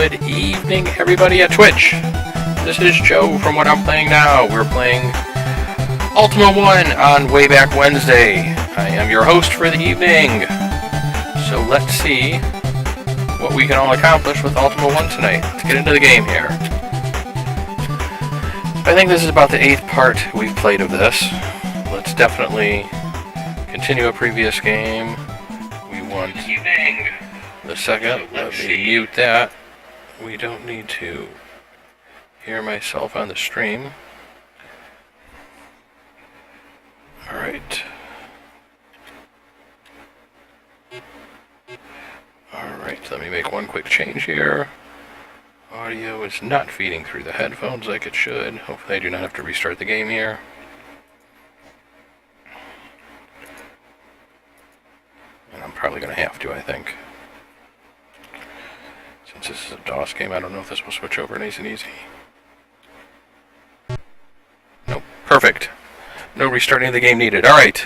Good evening, everybody at Twitch. This is Joe from What I'm Playing Now. We're playing Ultima I on Wayback Wednesday. I am your host for the evening. So let's see what we can all accomplish with Ultima I tonight. Let's get into the game here. I think this is about the 8th part we've played of this. Let's definitely continue a previous game. We want the second. Let me mute that. We don't need to hear myself on the stream. Alright. Alright, let me make one quick change here. Audio is not feeding through the headphones like it should. Hopefully I do not have to restart the game here. And I'm probably going to have to, I think. Since this is a DOS game, I don't know if this will switch over nice and easy. Nope, perfect. No restarting of the game needed. Alright.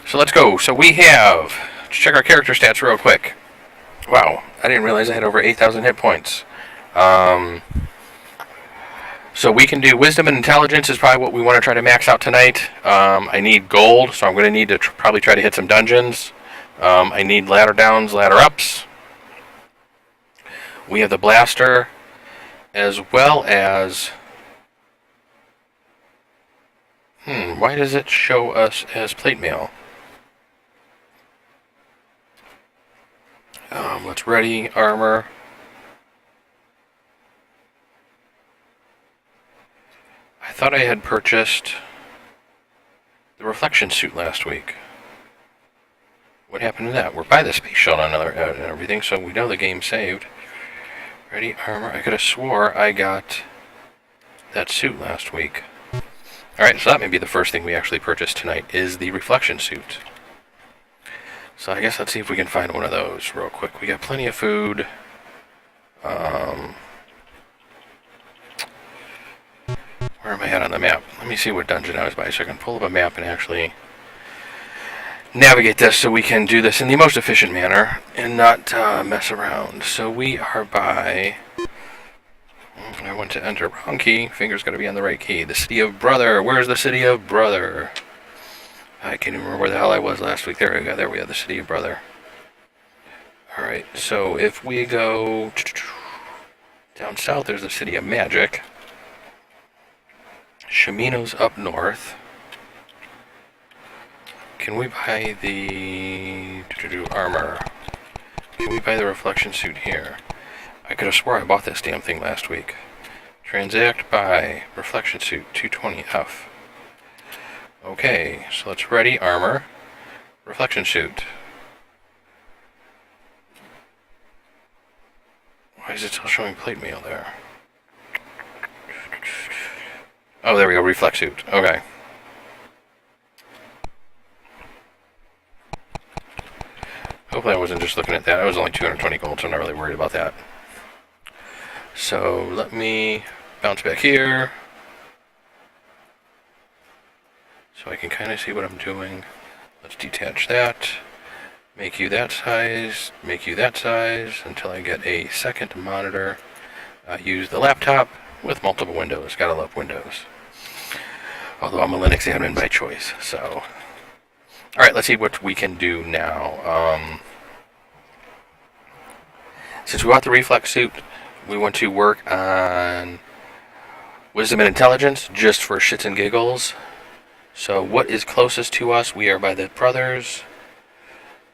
So let's go. So we have... Let's check our character stats real quick. Wow, I didn't realize I had over 8,000 hit points. So we can do Wisdom and Intelligence is probably what we want to try to max out tonight. I need gold, so I'm going to need to probably try to hit some dungeons. I need ladder downs, ladder ups. We have the blaster, as well as... why does it show us as plate mail? Let's ready armor. I thought I had purchased the reflection suit last week. What happened to that? We're by the space shuttle and everything, so we know the game saved. Ready armor. I could have swore I got that suit last week. Alright, so that may be the first thing we actually purchased tonight, is the reflection suit. So I guess let's see if we can find one of those real quick. We got plenty of food. Where am I at on the map? Let me see what dungeon I was by so I can pull up a map and actually navigate this so we can do this in the most efficient manner and not mess around. So we are by... I want to enter wrong key. Finger's got to be on the right key. The City of Brother. Where's the City of Brother? I can't even remember where the hell I was last week. There we go. There we have the City of Brother. Alright, so if we go down south, there's the City of Magic. Shimino's up north. Can we buy the armor? Can we buy the reflection suit here? I could have swore I bought this damn thing last week. Transact by reflection suit 220F. Okay, so let's ready armor. Reflection suit. Why is it still showing plate mail there? Oh, there we go, reflex suit. Okay. Hopefully I wasn't just looking at that. I was only 220 gold, so I'm not really worried about that. So let me bounce back here. So I can kind of see what I'm doing. Let's detach that. Make you that size. Make you that size until I get a second monitor. Use the laptop with multiple windows. Gotta love Windows. Although I'm a Linux admin by choice, so... Alright, let's see what we can do now. Since we bought the reflex suit, we want to work on Wisdom and Intelligence, just for shits and giggles. So what is closest to us? We are by the brothers.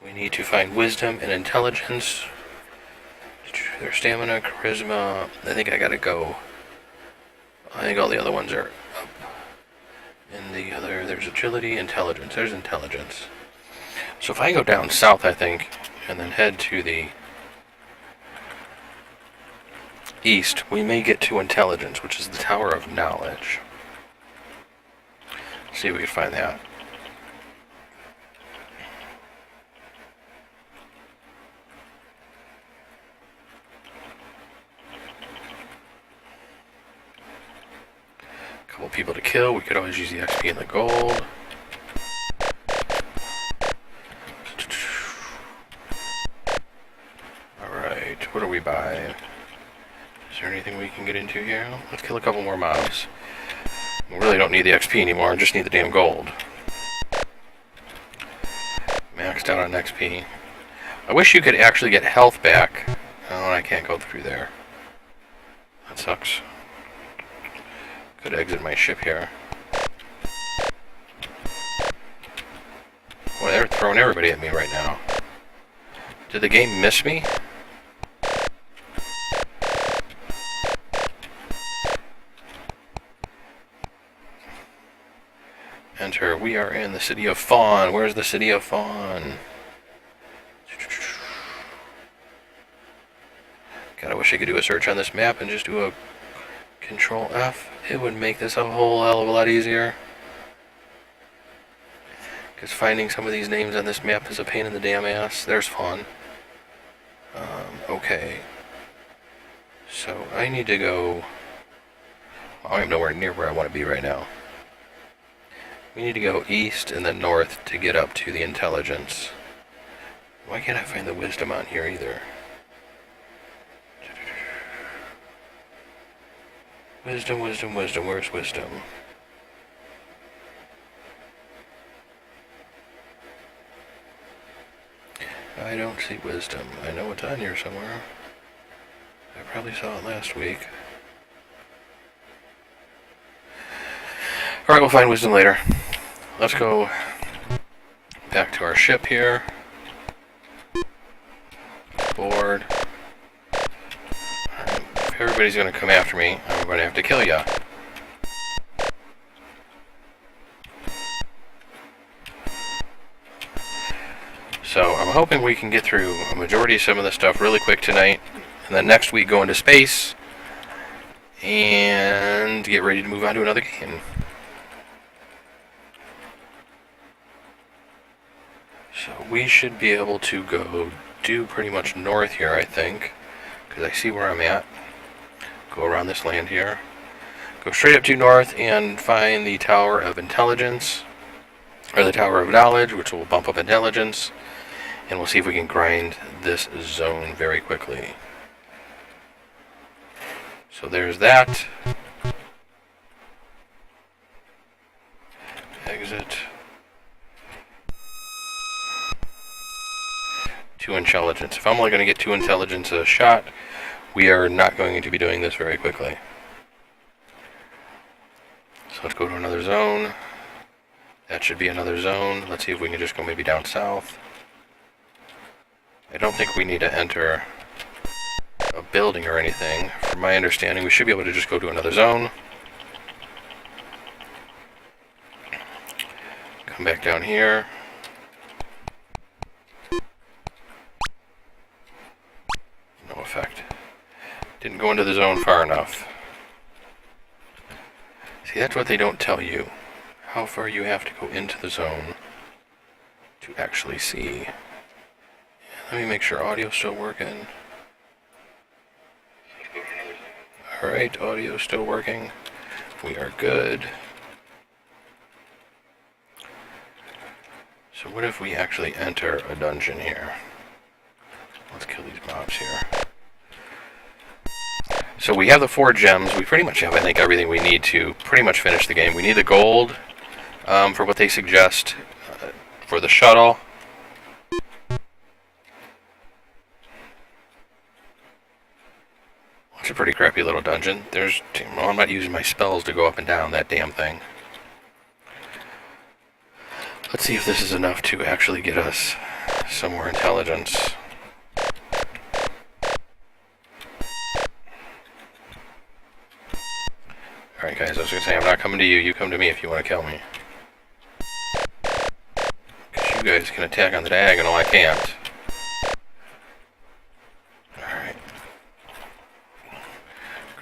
We need to find Wisdom and Intelligence. Their stamina, charisma. I think I gotta go. I think all the other ones are up. And the other, there's agility, intelligence. There's intelligence. So if I go down south, I think, and then head to the east, we may get to intelligence, which is the Tower of Knowledge. Let's see if we can find that. Couple people to kill. We could always use the XP and the gold. Alright, what do we buy? can get into here. Let's kill a couple more mobs. We really don't need the XP anymore, just need the damn gold. Maxed out on XP. I wish you could actually get health back. Oh, I can't go through there. That sucks. Could exit my ship here. Well, they're throwing everybody at me right now. Did the game miss me? Enter. We are in the city of Fawn. Where's the city of Fawn? God, I wish I could do a search on this map and just do a Control F. It would make this a whole hell of a lot easier. Because finding some of these names on this map is a pain in the damn ass. There's Fawn. Okay. So I need to go... I'm nowhere near where I want to be right now. We need to go east and then north to get up to the intelligence. Why can't I find the wisdom on here either? Wisdom, wisdom, wisdom. Where's wisdom? I don't see wisdom. I know it's on here somewhere. I probably saw it last week. Alright, we'll find wisdom later. Let's go back to our ship here. Board. Alright, if everybody's going to come after me, I'm going to have to kill ya. So I'm hoping we can get through a majority of some of the stuff really quick tonight, and then next week go into space and get ready to move on to another game. So we should be able to go due pretty much north here, I think, because I see where I'm at. Go around this land here. Go straight up due north and find the Tower of Intelligence, or the Tower of Knowledge, which will bump up intelligence, and we'll see if we can grind this zone very quickly. So there's that. Exit. 2 intelligence. If I'm only going to get 2 intelligence a shot, we are not going to be doing this very quickly. So let's go to another zone. That should be another zone. Let's see if we can just go maybe down south. I don't think we need to enter a building or anything. From my understanding, we should be able to just go to another zone. Come back down here. No effect. Didn't go into the zone far enough. See, that's what they don't tell you. How far you have to go into the zone to actually see. Let me make sure audio's still working. Alright, audio's still working. We are good. So what if we actually enter a dungeon here? Let's kill these mobs here. So we have the 4 gems. We pretty much have, I think, everything we need to pretty much finish the game. We need the gold for what they suggest for the shuttle. It's a pretty crappy little dungeon. Well, I'm not using my spells to go up and down that damn thing. Let's see if this is enough to actually get us some more intelligence. Alright guys, I was going to say, I'm not coming to you. You come to me if you want to kill me. Because you guys can attack on the diagonal, I can't.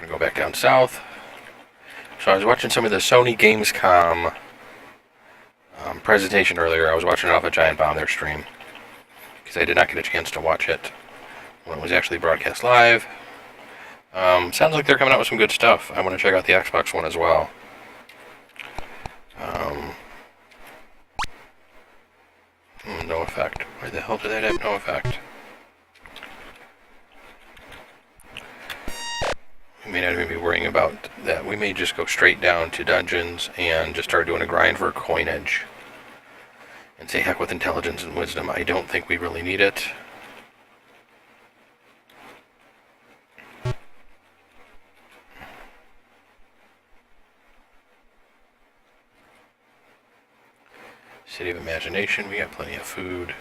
Go back down south. So I was watching some of the Sony Gamescom presentation earlier. I was watching it off of Giant Bomb, their stream, because I did not get a chance to watch it when it was actually broadcast live. Sounds like they're coming out with some good stuff. I want to check out the Xbox One as well. No effect. Why the hell did that have no effect? We may not even be worrying about that. We may just go straight down to dungeons and just start doing a grind for coinage. And say heck with intelligence and wisdom. I don't think we really need it. City of Imagination, we got plenty of food.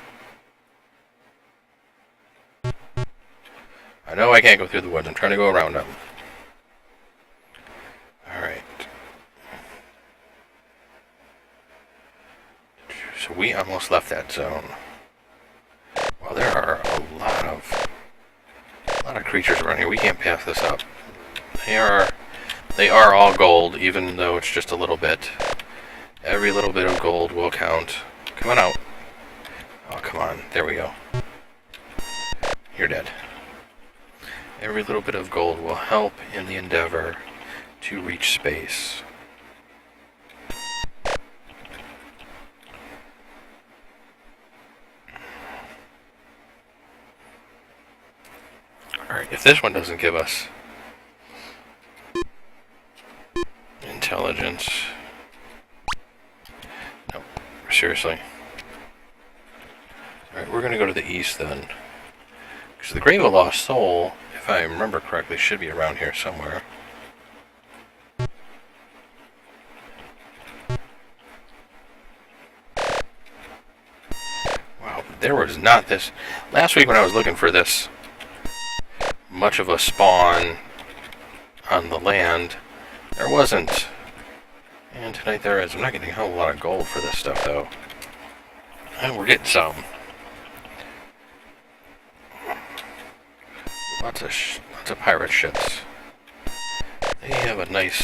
I know I can't go through the woods. I'm trying to go around them. Alright. So we almost left that zone. Well, there are a lot of creatures around here. We can't pass this up. They are all gold, even though it's just a little bit. Every little bit of gold will count. Come on out. Oh, come on. There we go. You're dead. Every little bit of gold will help in the endeavor to reach space. Alright, if this one doesn't give us intelligence... No, seriously. Alright, we're going to go to the east then. Because the Grave of Lost Soul, if I remember correctly, should be around here somewhere. Wow, there was not this... Last week when I was looking for this, much of a spawn on the land, there wasn't. And tonight there is. I'm not getting a hell of a lot of gold for this stuff, though. And we're getting some. Lots of pirate ships. They have a nice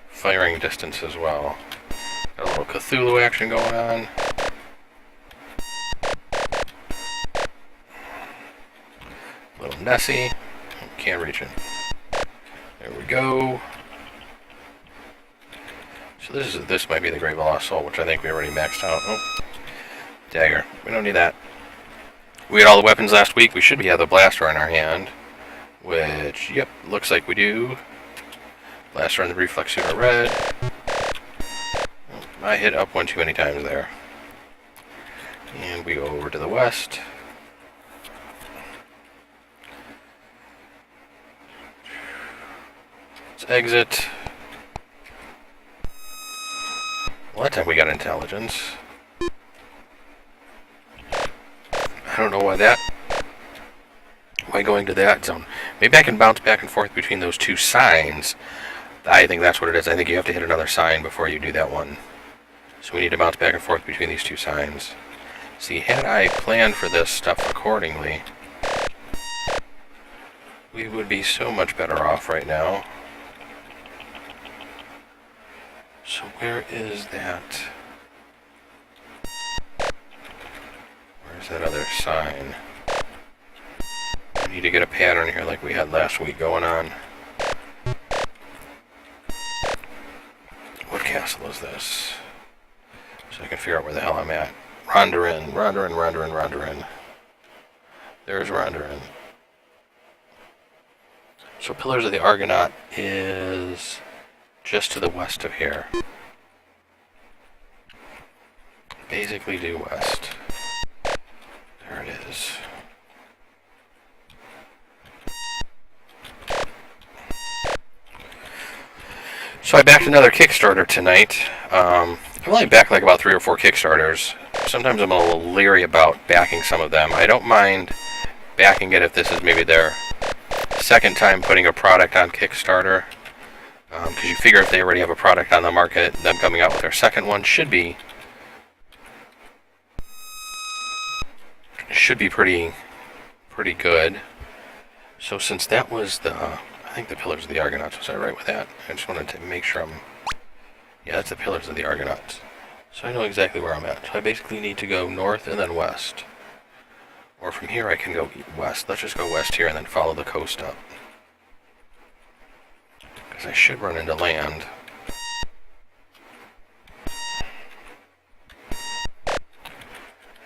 firing distance as well. Got a little Cthulhu action going on. A little Nessie. Can't reach it. There we go. So this might be the Grave of Lost Soul, which I think we already maxed out. Oh, dagger. We don't need that. We had all the weapons last week. We should have the blaster in our hand. Which, yep, looks like we do. Blaster and the reflex suit are red. I hit up one too many times there. And we go over to the west. Let's exit. Well, that time we got intelligence. I don't know why going to that zone. Maybe I can bounce back and forth between those two signs. I think that's what it is. I think you have to hit another sign before you do that one. So we need to bounce back and forth between these two signs. See, had I planned for this stuff accordingly, we would be so much better off right now. So where is that? Where's that other sign? We need to get a pattern here like we had last week going on. What castle is this? So I can figure out where the hell I'm at. Rondorin. There's Rondorin. So Pillars of the Argonaut is just to the west of here. Basically due west. There it is. So I backed another Kickstarter tonight. I've only backed like about 3 or 4 Kickstarters. Sometimes I'm a little leery about backing some of them. I don't mind backing it if this is maybe their second time putting a product on Kickstarter. Because you figure if they already have a product on the market, them coming out with their second one should be pretty good. So since that was I think the Pillars of the Argonauts, was I right with that? I just wanted to make sure yeah, that's the Pillars of the Argonauts. So I know exactly where I'm at. So I basically need to go north and then west. Or from here I can go west. Let's just go west here and then follow the coast up. Because I should run into land.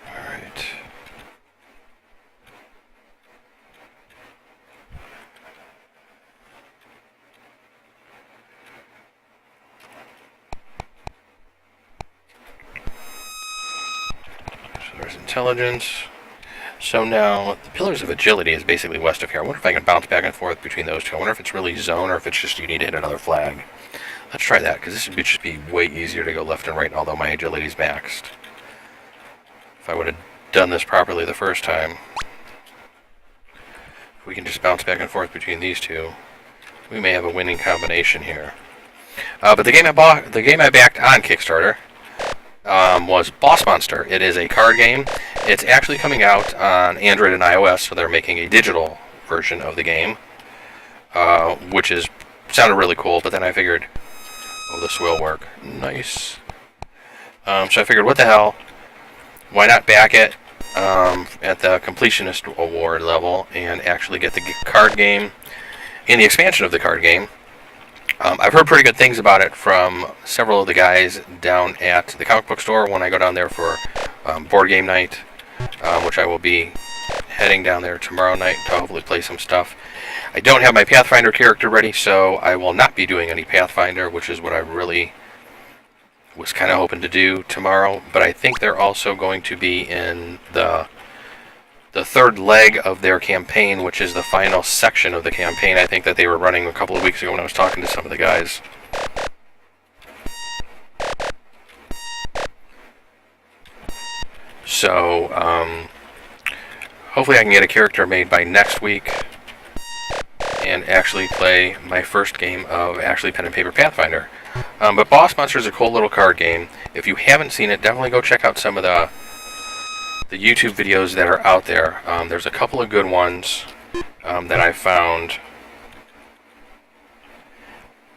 Alright. Intelligence. So now, the Pillars of Agility is basically west of here. I wonder if I can bounce back and forth between those two. I wonder if it's really zone or if it's just you need to hit another flag. Let's try that, because this would just be way easier to go left and right, although my agility is maxed. If I would have done this properly the first time. We can just bounce back and forth between these two. We may have a winning combination here. But the game I backed on Kickstarter was Boss Monster. It is a card game. It's actually coming out on Android and iOS, so they're making a digital version of the game, which sounded really cool. But then I figured, oh, this will work. Nice. So I figured, what the hell? Why not back it at the Completionist Award level and actually get the card game and the expansion of the card game. I've heard pretty good things about it from several of the guys down at the comic book store when I go down there for board game night, which I will be heading down there tomorrow night to hopefully play some stuff. I don't have my Pathfinder character ready, so I will not be doing any Pathfinder, which is what I really was kind of hoping to do tomorrow. But I think they're also going to be in the third leg of their campaign, which is the final section of the campaign. I think that they were running a couple of weeks ago when I was talking to some of the guys. So, hopefully I can get a character made by next week and actually play my first game of actually pen and paper Pathfinder. But Boss Monster is a cool little card game. If you haven't seen it, definitely go check out some of the YouTube videos that are out there. There's a couple of good ones that I found.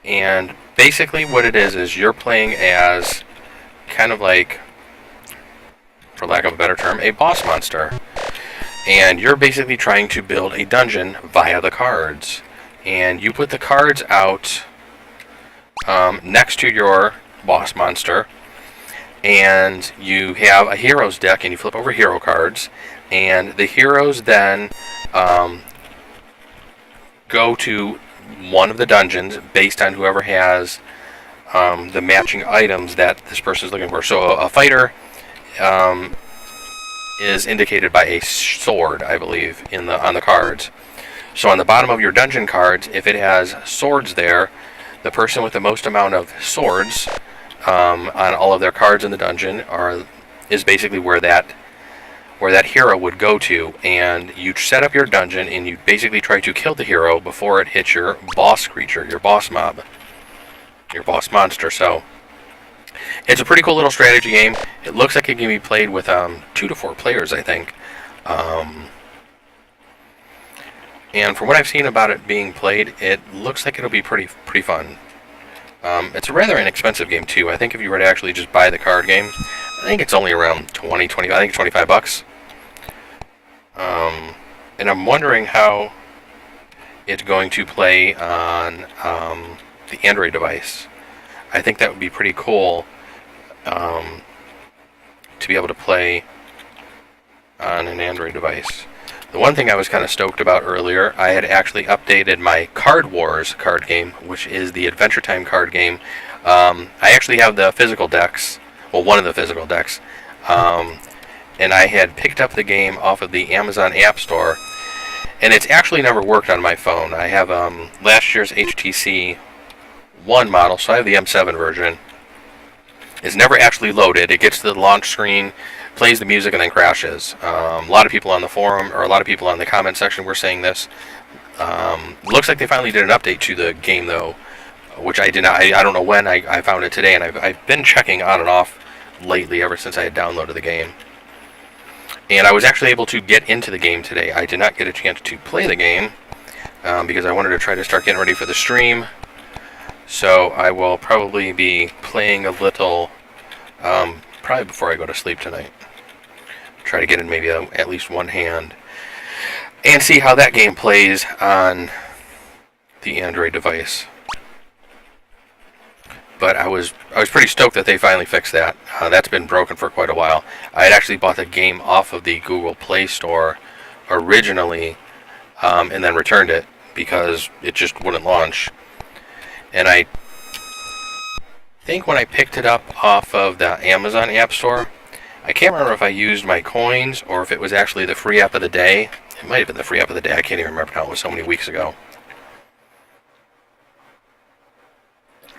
And basically what it is you're playing as kind of like, for lack of a better term, a boss monster. And you're basically trying to build a dungeon via the cards. And you put the cards out next to your boss monster. And you have a heroes deck, and you flip over hero cards, and the heroes then go to one of the dungeons based on whoever has the matching items that this person is looking for. So a fighter is indicated by a sword, I believe, on the cards. So on the bottom of your dungeon cards, if it has swords there, the person with the most amount of swords on all of their cards in the dungeon is basically where that hero would go to, and you set up your dungeon and you basically try to kill the hero before it hits your boss creature, your boss mob, your boss monster. So it's a pretty cool little strategy game. It looks like it can be played with 2 to 4 players, I think. And from what I've seen about it being played, it looks like it'll be pretty fun. It's a rather inexpensive game too. I think if you were to actually just buy the card game, I think it's only around I think it's $25. And I'm wondering how it's going to play on the Android device. I think that would be pretty cool to be able to play on an Android device. The one thing I was kind of stoked about earlier, I had actually updated my Card Wars card game, which is the Adventure Time card game. I actually have the physical decks, well, one of the physical decks, and I had picked up the game off of the Amazon App Store, and it's actually never worked on my phone. I have last year's HTC One model, so I have the M7 version. It's never actually loaded. It gets to the launch screen, plays the music, and then crashes. A lot of people on the forum, or a lot of people on the comment section were saying this. Looks like they finally did an update to the game, though, which I did not. I don't know when. I found it today, and I've been checking on and off lately ever since I had downloaded the game. And I was actually able to get into the game today. I did not get a chance to play the game because I wanted to try to start getting ready for the stream. So I will probably be playing a little, probably before I go to sleep tonight. Try to get in maybe at least one hand and see how that game plays on the Android device. But I was pretty stoked that they finally fixed that. That's been broken for quite a while. I had actually bought the game off of the Google Play Store originally, and then returned it because it just wouldn't launch. And I think when I picked it up off of the Amazon App Store, I can't remember if I used my coins or if it was actually the free app of the day. It might have been the free app of the day. I can't even remember now. It was so many weeks ago.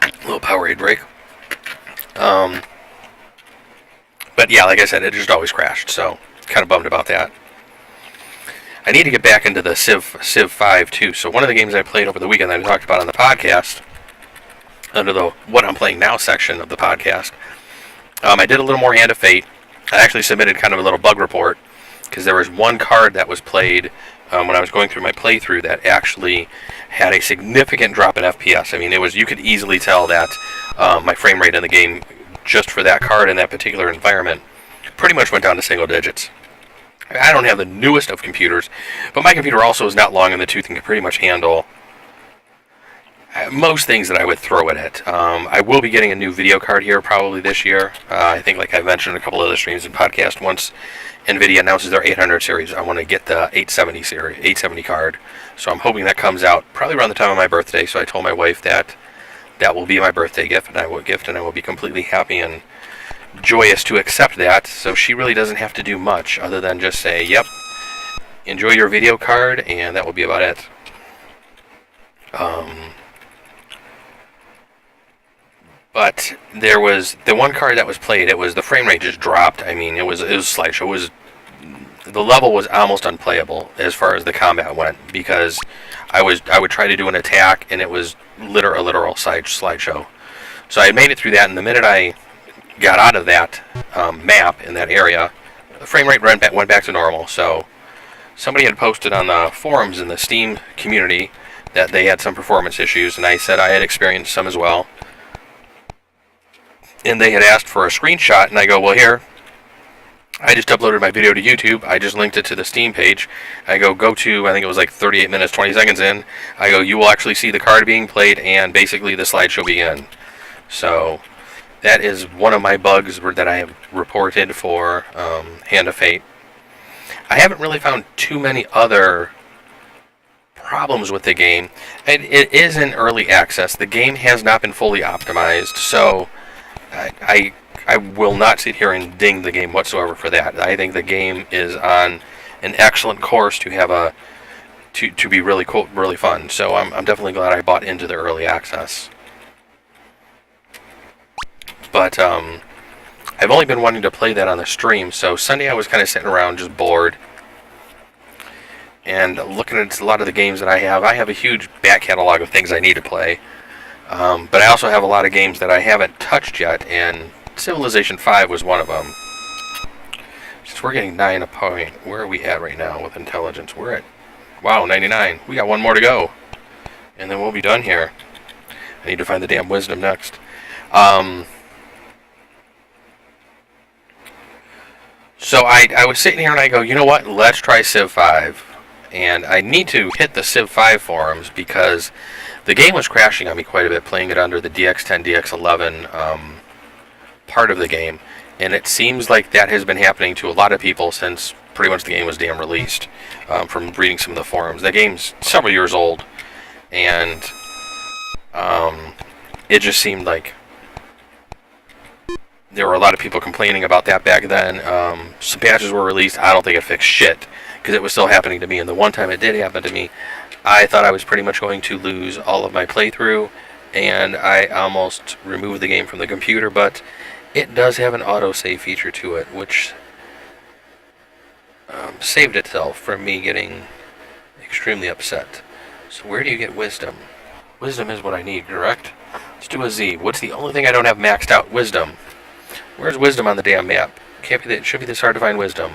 A little Powerade break. But yeah, like I said, it just always crashed, so kind of bummed about that. I need to get back into the Civ 5 too. So one of the games I played over the weekend that I talked about on the podcast, under the What I'm Playing Now section of the podcast, I did a little more Hand of Fate. I actually submitted kind of a little bug report, because there was one card that was played when I was going through my playthrough that actually had a significant drop in FPS. I mean, you could easily tell that my frame rate in the game, just for that card in that particular environment, pretty much went down to single digits. I don't have the newest of computers, but my computer also is not long in the tooth and can pretty much handle most things that I would throw at it. I will be getting a new video card here probably this year. I think, like I mentioned in a couple of other streams and podcasts, once NVIDIA announces their 800 series, I want to get the 870 card. So I'm hoping that comes out probably around the time of my birthday. So I told my wife that will be my birthday gift, and I will be completely happy and joyous to accept that. So she really doesn't have to do much other than just say, "Yep, enjoy your video card," and that will be about it. But there was the one card that was played. It was the frame rate just dropped. I mean, it was slideshow. The level was almost unplayable as far as the combat went, because I would try to do an attack and it was a literal slideshow. So I had made it through that, and the minute I got out of that map in that area, the frame rate went back to normal. So somebody had posted on the forums in the Steam community that they had some performance issues, and I said I had experienced some as well. And they had asked for a screenshot, and I go, well, here, I just uploaded my video to YouTube. I just linked it to the Steam page. I go to, I think it was like 38 minutes, 20 seconds in. I go, you will actually see the card being played and basically the slideshow begin. So that is one of my bugs that I have reported for Hand of Fate. I haven't really found too many other problems with the game. It is in early access. The game has not been fully optimized, so I will not sit here and ding the game whatsoever for that. I think the game is on an excellent course to have to be really cool, really fun. So I'm definitely glad I bought into the early access. But I've only been wanting to play that on the stream. So Sunday I was kind of sitting around just bored and looking at a lot of the games that I have. I have a huge back catalog of things I need to play. But I also have a lot of games that I haven't touched yet, and Civilization 5 was one of them. Since we're getting 9 a point, where are we at right now with intelligence? We're at, wow, 99. We got one more to go, and then we'll be done here. I need to find the damn wisdom next. So I was sitting here and I go, you know what, let's try Civ 5. And I need to hit the Civ 5 forums because the game was crashing on me quite a bit, playing it under the DX10, DX11 part of the game. And it seems like that has been happening to a lot of people since pretty much the game was damn released, from reading some of the forums. The game's several years old, and it just seemed like there were a lot of people complaining about that back then. Some patches were released. I don't think it fixed shit, because it was still happening to me. And the one time it did happen to me, I thought I was pretty much going to lose all of my playthrough, and I almost removed the game from the computer. But it does have an autosave feature to it, which saved itself from me getting extremely upset. So where do you get wisdom? Wisdom is what I need, correct? Let's do a Z. What's the only thing I don't have maxed out? Wisdom. Where's wisdom on the damn map? Can't be that. It should be this hard to find wisdom.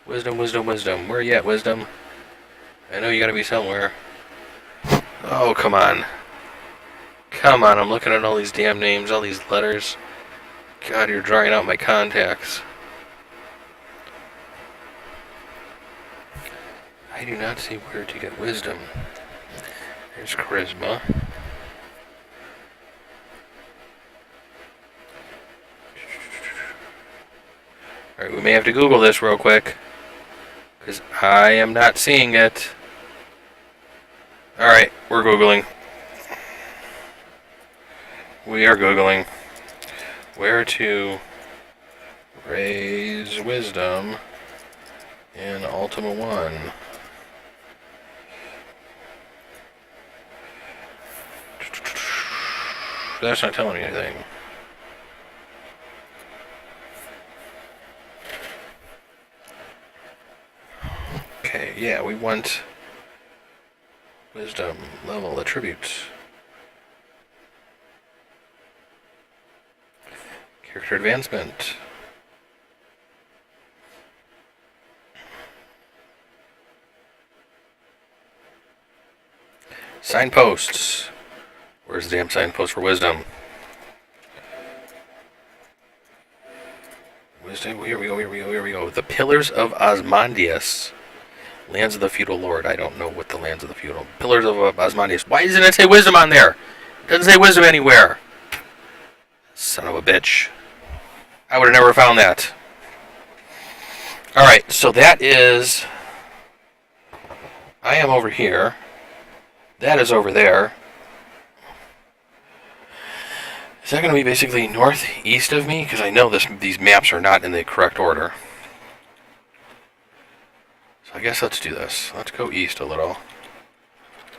Wisdom, wisdom, wisdom. Where are you at, wisdom? I know you gotta be somewhere. Oh, come on. Come on, I'm looking at all these damn names, all these letters. God, you're drawing out my contacts. I do not see where to get wisdom. There's charisma. Alright, we may have to Google this real quick, because I am not seeing it. Alright, we're Googling. We are Googling where to raise wisdom in Ultima I. That's not telling me anything. Okay, yeah, we want wisdom level attributes. Character advancement. Signposts. Where's the damn signpost for wisdom? Wisdom, here we go. The Pillars of Osmondius. Lands of the Feudal Lord. I don't know what the Lands of the Feudal... Pillars of Osmondius. Why doesn't it say wisdom on there? It doesn't say wisdom anywhere. Son of a bitch. I would have never found that. Alright, so that is... I am over here. That is over there. Is that going to be basically northeast of me? Because I know these maps are not in the correct order. So I guess let's do this. Let's go east a little.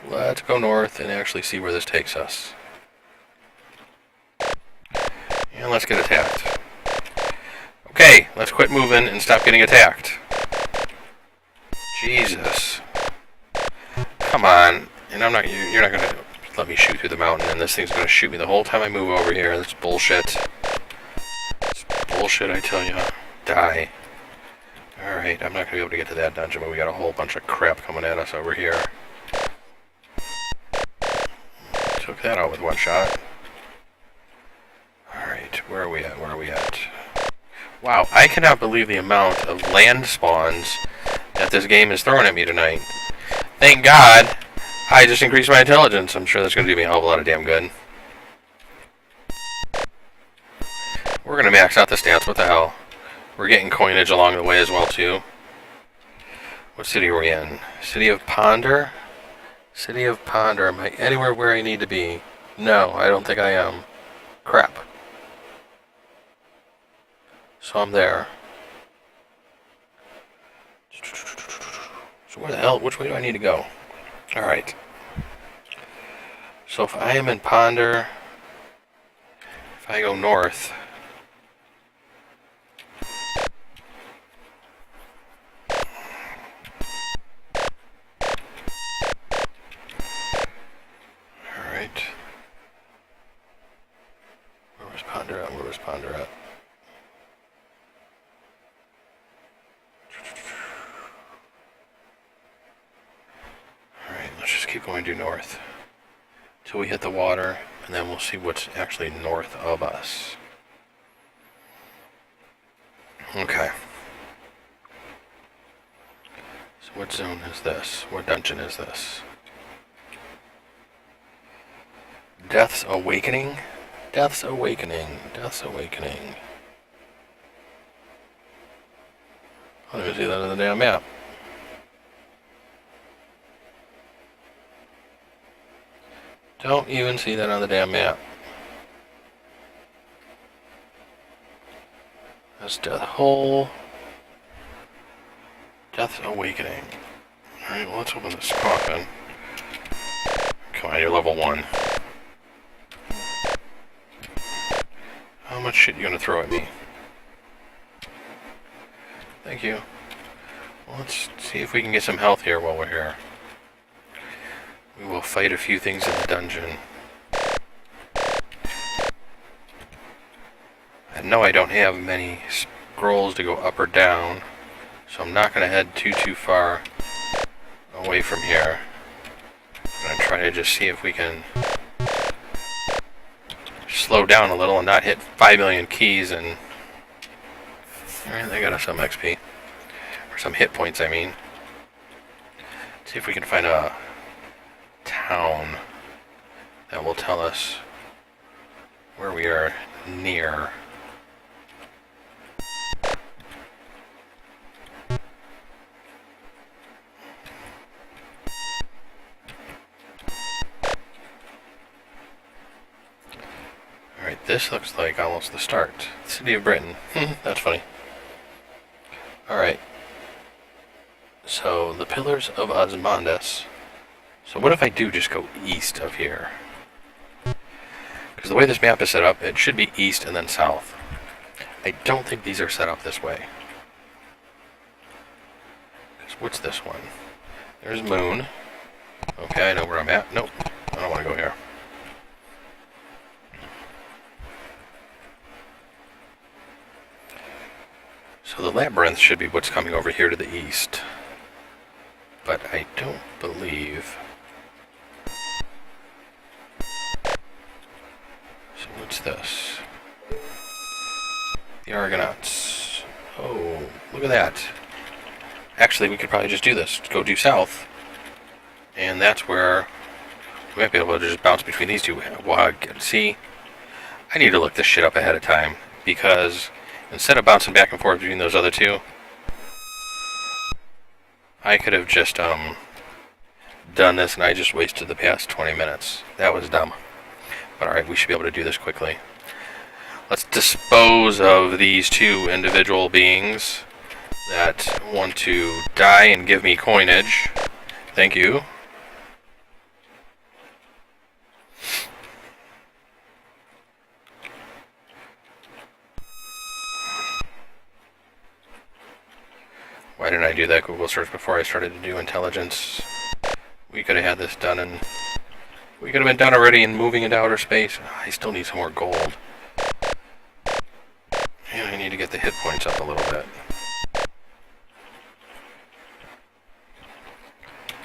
Let's go north and actually see where this takes us. And let's get attacked. Okay, let's quit moving and stop getting attacked. Jesus. Come on. And you're not going to let me shoot through the mountain, and this thing's going to shoot me the whole time I move over here. That's bullshit. It's bullshit, I tell you. Die. Alright, I'm not going to be able to get to that dungeon, but we got a whole bunch of crap coming at us over here. Took that out with one shot. Alright, where are we at? Wow, I cannot believe the amount of land spawns that this game is throwing at me tonight. Thank God I just increased my intelligence. I'm sure that's going to do me a hell of a lot of damn good. We're going to max out this dance. What the hell? We're getting coinage along the way as well, too. What city are we in? City of Ponder? City of Ponder. Am I anywhere where I need to be? No, I don't think I am. Crap. So I'm there. So where the hell? Which way do I need to go? Alright. So if I am in Ponder, if I go north, alright. Where was Ponder at? Where was Ponder at? Alright, let's just keep going due north till we hit the water, and then we'll see what's actually north of us. Okay. So what zone is this? What dungeon is this? Death's Awakening? Death's Awakening. Death's Awakening. I don't even see that on the damn map. Don't even see that on the damn map. That's Death Hole. Death's Awakening. Alright, well, let's open this coffin. Come on, you're level 1. How much shit are you gonna throw at me? Thank you. Well, let's see if we can get some health here while we're here. We will fight a few things in the dungeon. I know I don't have many scrolls to go up or down, so I'm not going to head too far away from here. I'm going to try to just see if we can slow down a little and not hit 5 million keys and... Alright, they got us some XP. Or some hit points, I mean. Let's see if we can find a town that will tell us where we are near. This looks like almost the start. City of Britain. That's funny. Alright. So, the Pillars of Osmondas. So what if I do just go east of here? Because the way this map is set up, it should be east and then south. I don't think these are set up this way. What's this one? There's Moon. Okay, I know where I'm at. Nope, I don't want to go here. So the Labyrinth should be what's coming over here to the east. But I don't believe... So what's this? The Argonauts. Oh, look at that. Actually, we could probably just do this. Go due south. And that's where we might be able to just bounce between these two. See, I need to look this shit up ahead of time. Because instead of bouncing back and forth between those other two, I could have just done this and I just wasted the past 20 minutes. That was dumb. But alright, we should be able to do this quickly. Let's dispose of these two individual beings that want to die and give me coinage. Thank you. Why didn't I do that Google search before I started to do intelligence? We could have had this done and we could have been done already and moving into outer space. I still need some more gold. And I need to get the hit points up a little bit.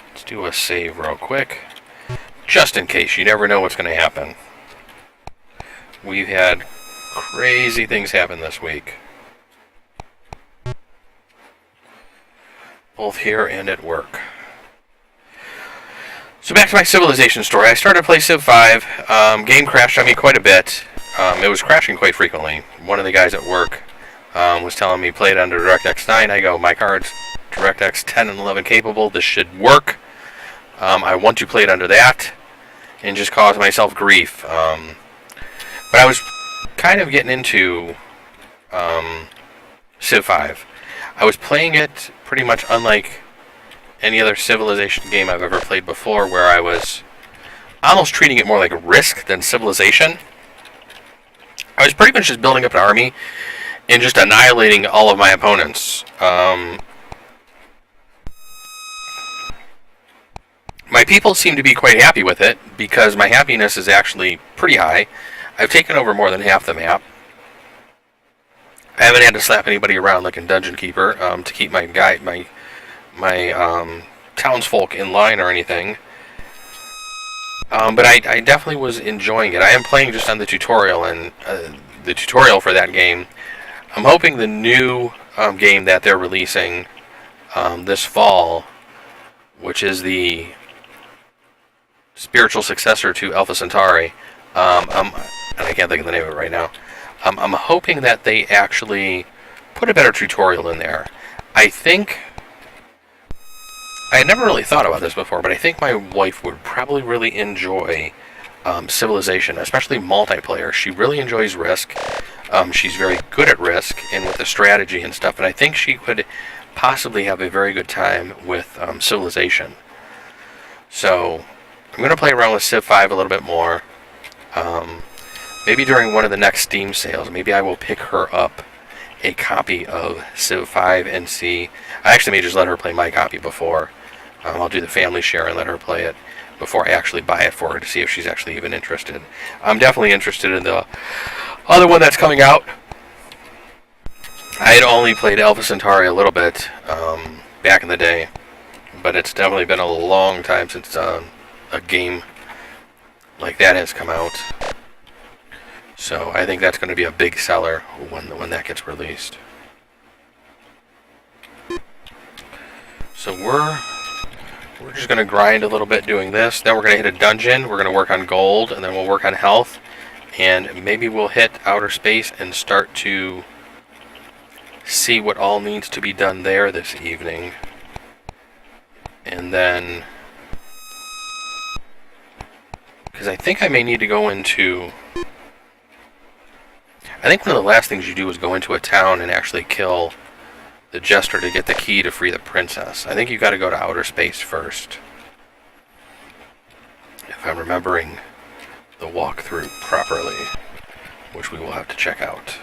Let's do a save real quick. Just in case, you never know what's going to happen. We've had crazy things happen this week. Both here and at work. So back to my Civilization story. I started to play Civ 5. Game crashed on me quite a bit. It was crashing quite frequently. One of the guys at work was telling me play it under DirectX 9. I go, my card's DirectX 10 and 11 capable. This should work. I want to play it under that and just cause myself grief. But I was kind of getting into Civ 5. I was playing it pretty much unlike any other Civilization game I've ever played before, where I was almost treating it more like Risk than Civilization. I was pretty much just building up an army and just annihilating all of my opponents. My people seem to be quite happy with it, because my happiness is actually pretty high. I've taken over more than half the map. I haven't had to slap anybody around like in Dungeon Keeper to keep my townsfolk in line or anything. But I definitely was enjoying it. I am playing just on the tutorial, and the tutorial for that game. I'm hoping the new game that they're releasing this fall, which is the spiritual successor to Alpha Centauri, and I can't think of the name of it right now. I'm hoping that they actually put a better tutorial in there. I think... I had never really thought about this before, but I think my wife would probably really enjoy Civilization, especially multiplayer. She really enjoys Risk. She's very good at Risk and with the strategy and stuff, and I think she could possibly have a very good time with Civilization. So, I'm going to play around with Civ 5 a little bit more. Maybe during one of the next Steam sales, maybe I will pick her up a copy of Civ 5 and see... I actually may just let her play my copy before. I'll do the family share and let her play it before I actually buy it for her to see if she's actually even interested. I'm definitely interested in the other one that's coming out. I had only played Alpha Centauri a little bit back in the day, but it's definitely been a long time since a game like that has come out. So I think that's going to be a big seller when that gets released. So we're just going to grind a little bit doing this. Then we're going to hit a dungeon. We're going to work on gold, and then we'll work on health. And maybe we'll hit outer space and start to see what all needs to be done there this evening. And then... because I think I may need to go into think one of the last things you do is go into a town and actually kill the jester to get the key to free the princess. I think you got to go to outer space first, if I'm remembering the walkthrough properly, which we will have to check out.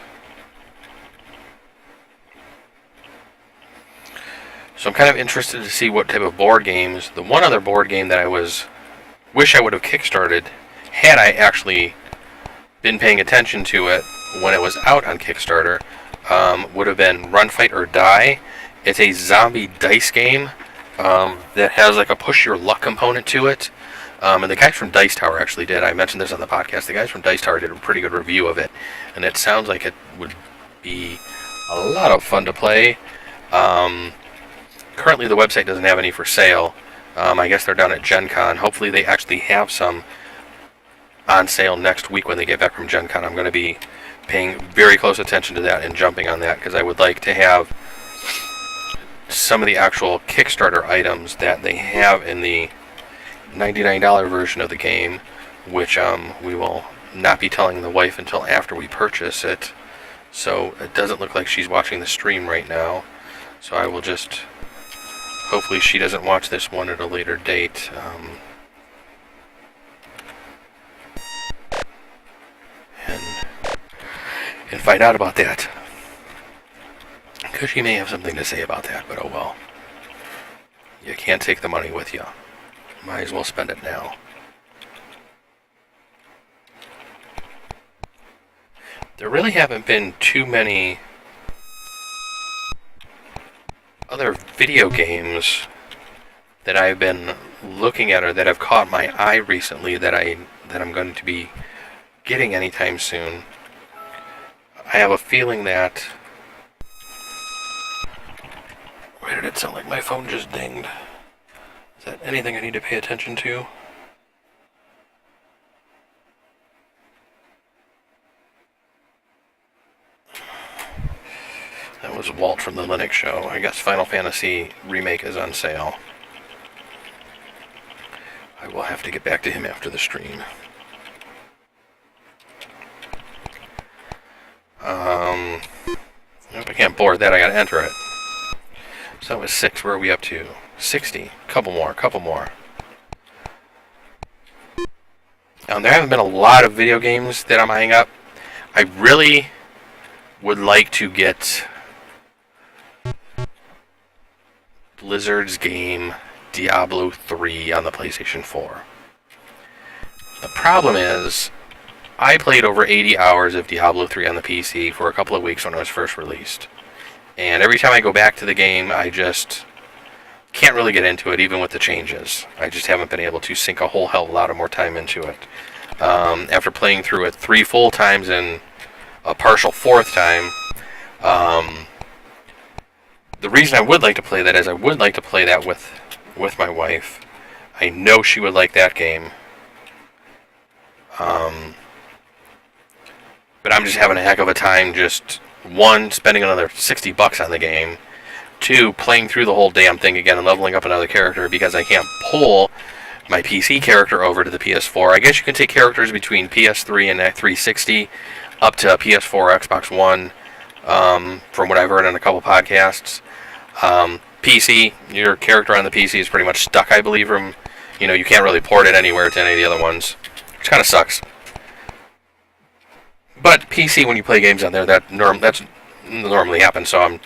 So I'm kind of interested to see what type of board games. The one other board game that I wish I would have kickstarted had I actually been paying attention to it when it was out on Kickstarter, would have been Run, Fight, or Die. It's a zombie dice game that has like a push your luck component to it. And the guys from Dice Tower actually did. I mentioned this on the podcast. The guys from Dice Tower did a pretty good review of it, and it sounds like it would be a lot of fun to play. Currently, the website doesn't have any for sale. I guess they're down at Gen Con. Hopefully, they actually have some on sale next week when they get back from Gen Con. I'm going to be paying very close attention to that and jumping on that because I would like to have some of the actual Kickstarter items that they have in the $99 version of the game, which we will not be telling the wife until after we purchase it. So it doesn't look like she's watching the stream right now. So I will just... Hopefully she doesn't watch this one at a later date. And find out about that. Because she may have something to say about that, but oh well. You can't take the money with you. Might as well spend it now. There really haven't been too many other video games that I've been looking at or that have caught my eye recently that I'm going to be getting anytime soon. I have a feeling that... Why did it sound like my phone just dinged? Is that anything I need to pay attention to? That was Walt from the Linux Show. I guess Final Fantasy Remake is on sale. I will have to get back to him after the stream. If I can't board that, I gotta enter it. So that was 6. Where are we up to? 60. Couple more. There haven't been a lot of video games that I'm eyeing up. I really would like to get Blizzard's game Diablo 3 on the PlayStation 4. The problem is, I played over 80 hours of Diablo 3 on the PC for a couple of weeks when it was first released. And every time I go back to the game, I just can't really get into it, even with the changes. I just haven't been able to sink a whole hell of a lot of more time into it. After playing through it 3 full times and a partial 4th time, the reason I would like to play that is I would like to play that with my wife. I know she would like that game. But I'm just having a heck of a time just, 1, spending another $60 on the game, 2, playing through the whole damn thing again and leveling up another character because I can't pull my PC character over to the PS4. I guess you can take characters between PS3 and 360 up to PS4 or Xbox One, from what I've heard on a couple podcasts. PC, your character on the PC is pretty much stuck, I believe, from, you can't really port it anywhere to any of the other ones, which kind of sucks. But PC, when you play games on there, that's normally happens, so I'm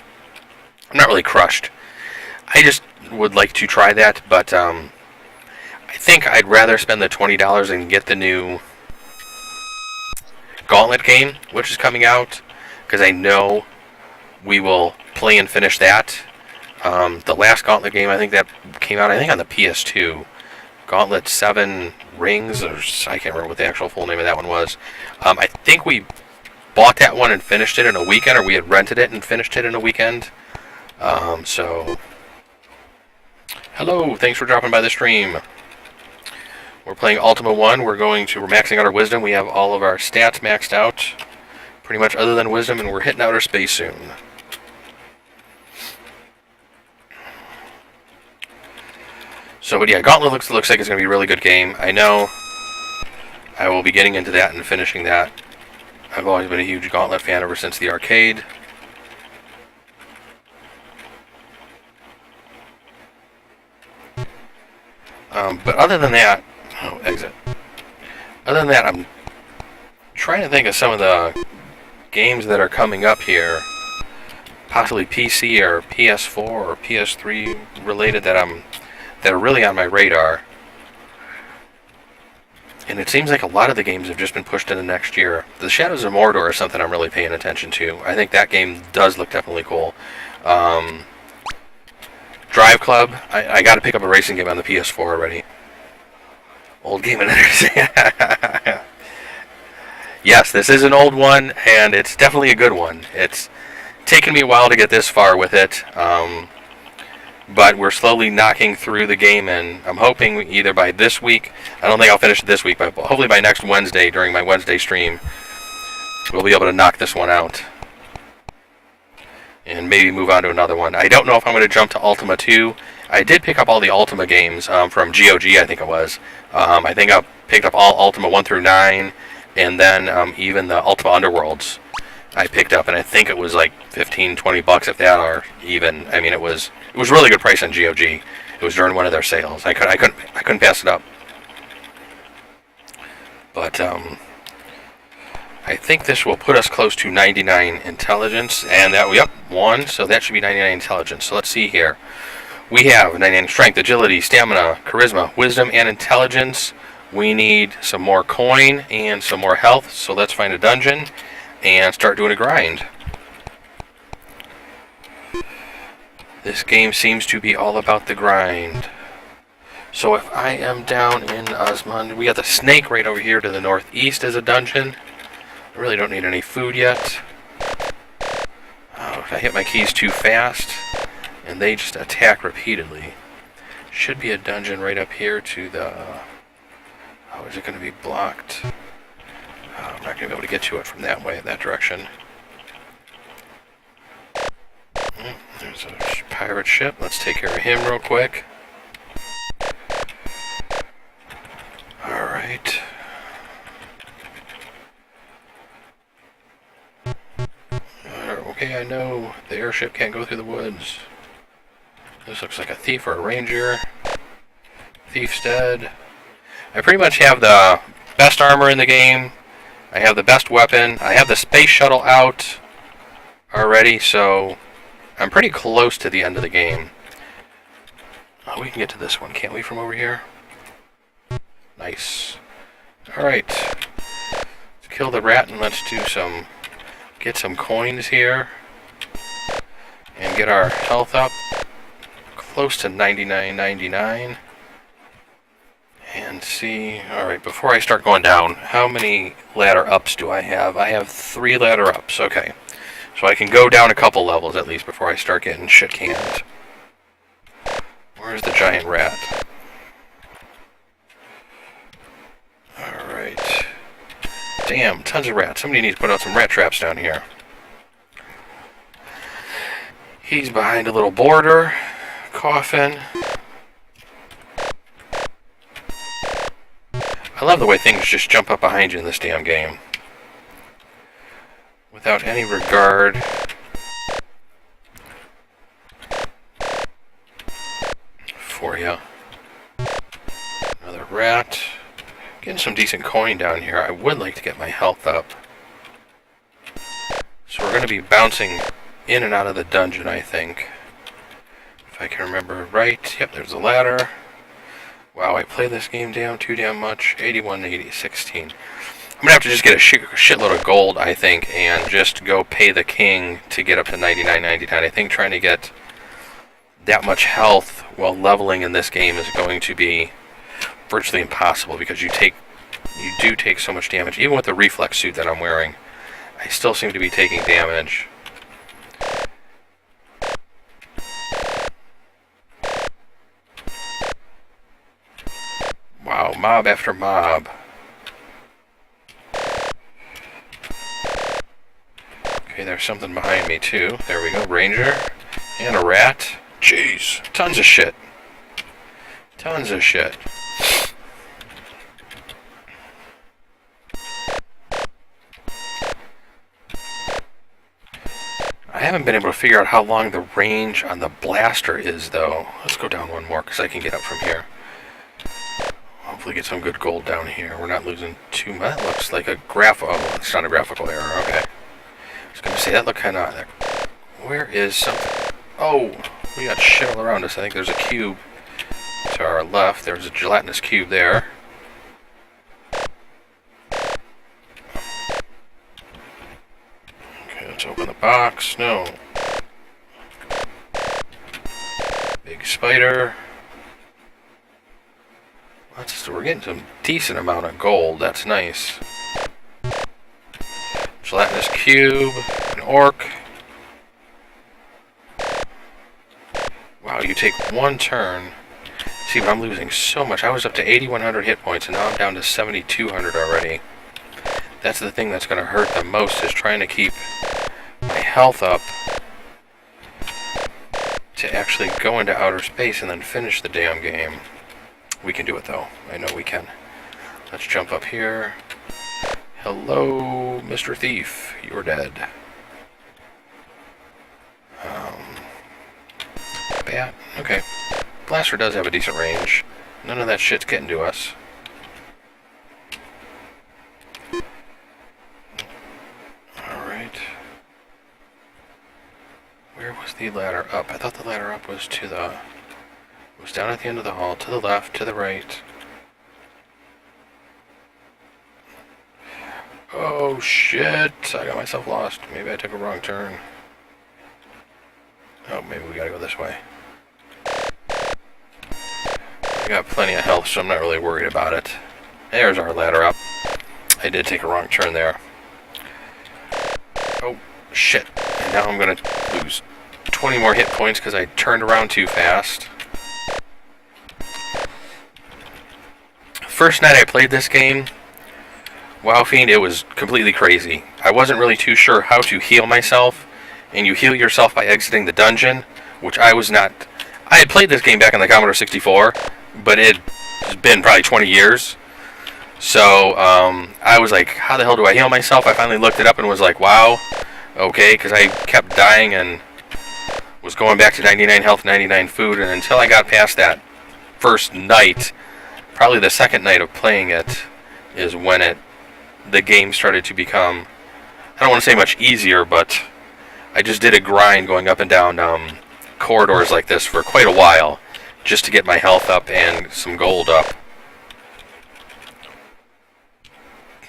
not really crushed. I just would like to try that, but I think I'd rather spend the $20 and get the new Gauntlet game, which is coming out, because I know we will play and finish that. The last Gauntlet game, I think that came out, on the PS2. Gauntlet 7 Rings, or I can't remember what the actual full name of that one was. I think we bought that one and finished it in a weekend, or we had rented it and finished it in a weekend. So, hello, thanks for dropping by the stream. We're playing Ultima I. We're maxing out our wisdom. We have all of our stats maxed out, pretty much other than wisdom, and we're hitting outer space soon. So, but yeah, Gauntlet looks like it's going to be a really good game. I know I will be getting into that and finishing that I've always been a huge Gauntlet fan ever since the arcade. But other than that, exit. Other than that, I'm trying to think of some of the games that are coming up here, possibly PC or PS4 or PS3 related that are really on my radar. And it seems like a lot of the games have just been pushed into next year. The Shadows of Mordor is something I'm really paying attention to. I think that game does look definitely cool. Drive Club, I got to pick up a racing game on the PS4 already. Old Game and Entertainment. Yes, this is an old one, and it's definitely a good one. It's taken me a while to get this far with it, but we're slowly knocking through the game, and I'm hoping either by this week, I don't think I'll finish it this week, but hopefully by next Wednesday, during my Wednesday stream, we'll be able to knock this one out. And maybe move on to another one. I don't know if I'm going to jump to Ultima 2. I did pick up all the Ultima games from GOG, I think it was. I think I picked up all Ultima 1 through 9, and then even the Ultima Underworlds I picked up, and I think it was like $15-20 if that are even. I mean, it was really good price on GOG. It was during one of their sales. I couldn't pass it up. But I think this will put us close to 99 intelligence, and that, yep, 1, so that should be 99 intelligence. So let's see here. We have 99 strength, agility, stamina, charisma, wisdom, and intelligence. We need some more coin and some more health, so let's find a dungeon and start doing a grind. This game seems to be all about the grind. So if I am down in Osmond, we got the snake right over here to the northeast as a dungeon. I really don't need any food yet. Oh, if I hit my keys too fast, and they just attack repeatedly. Should be a dungeon right up here to the... Oh, is it going to be blocked? Oh, I'm not going to be able to get to it from that way, that direction. There's a pirate ship. Let's take care of him real quick. Alright. Okay, I know the airship can't go through the woods. This looks like a thief or a ranger. Thief's dead. I pretty much have the best armor in the game. I have the best weapon. I have the space shuttle out already, so I'm pretty close to the end of the game. Oh, we can get to this one, can't we, from over here? Nice. Alright. Let's kill the rat and let's do some... Get some coins here. And get our health up. Close to 99.99. And see... Alright, before I start going down, how many ladder ups do I have? I have 3 ladder ups, okay. So I can go down a couple levels at least before I start getting shit canned. Where's the giant rat? Alright. Damn, tons of rats. Somebody needs to put out some rat traps down here. He's behind a little border. Coffin. I love the way things just jump up behind you in this damn game. Without any regard. For you. Another rat. Getting some decent coin down here. I would like to get my health up. So we're going to be bouncing in and out of the dungeon, I think. If I can remember right. Yep, there's a ladder. Wow, I play this game down too damn much. 81, 80, 16. I'm going to have to just get a shitload of gold, I think, and just go pay the king to get up to 99.99. I think trying to get that much health while leveling in this game is going to be virtually impossible because you do take so much damage. Even with the reflex suit that I'm wearing, I still seem to be taking damage. Wow, mob after mob. Okay, there's something behind me too. There we go, ranger. And a rat. Jeez, tons of shit. Tons of shit. haven't been able to figure out how long the range on the blaster is, though. Let's go down one more, because I can get up from here. Hopefully get some good gold down here. We're not losing too much. That looks like a oh, it's not a graphical error, okay. I was going to say, that looked kind of... Where is something? Oh, we got shit all around us. I think there's a cube to our left. There's a gelatinous cube there. Let's open the box. No. Big spider. We're getting some decent amount of gold. That's nice. Gelatinous cube. An orc. Wow, you take one turn. See, but I'm losing so much. I was up to 8,100 hit points, and now I'm down to 7,200 already. That's the thing that's going to hurt the most, is trying to keep my health up to actually go into outer space and then finish the damn game. We can do it, though. I know we can. Let's jump up here. Hello, Mr. Thief. You're dead. Bat. Okay. Blaster does have a decent range. None of that shit's getting to us. Alright. Where was the ladder up? I thought the ladder up was to the... It was down at the end of the hall, to the left, to the right. Oh shit! I got myself lost. Maybe I took a wrong turn. Oh, maybe we gotta go this way. I got plenty of health, so I'm not really worried about it. There's our ladder up. I did take a wrong turn there. Oh, shit. And now I'm gonna lose 20 more hit points because I turned around too fast. First night I played this game, WoW Fiend, it was completely crazy. I wasn't really too sure how to heal myself, and you heal yourself by exiting the dungeon, which I was not... I had played this game back on the Commodore 64, but it has been probably 20 years. So, I was like, how the hell do I heal myself? I finally looked it up and was like, wow, okay, because I kept dying and was going back to 99 health, 99 food, and until I got past that first night, probably the second night of playing it, is when the game started to become, I don't want to say much easier, but I just did a grind going up and down corridors like this for quite a while, just to get my health up and some gold up.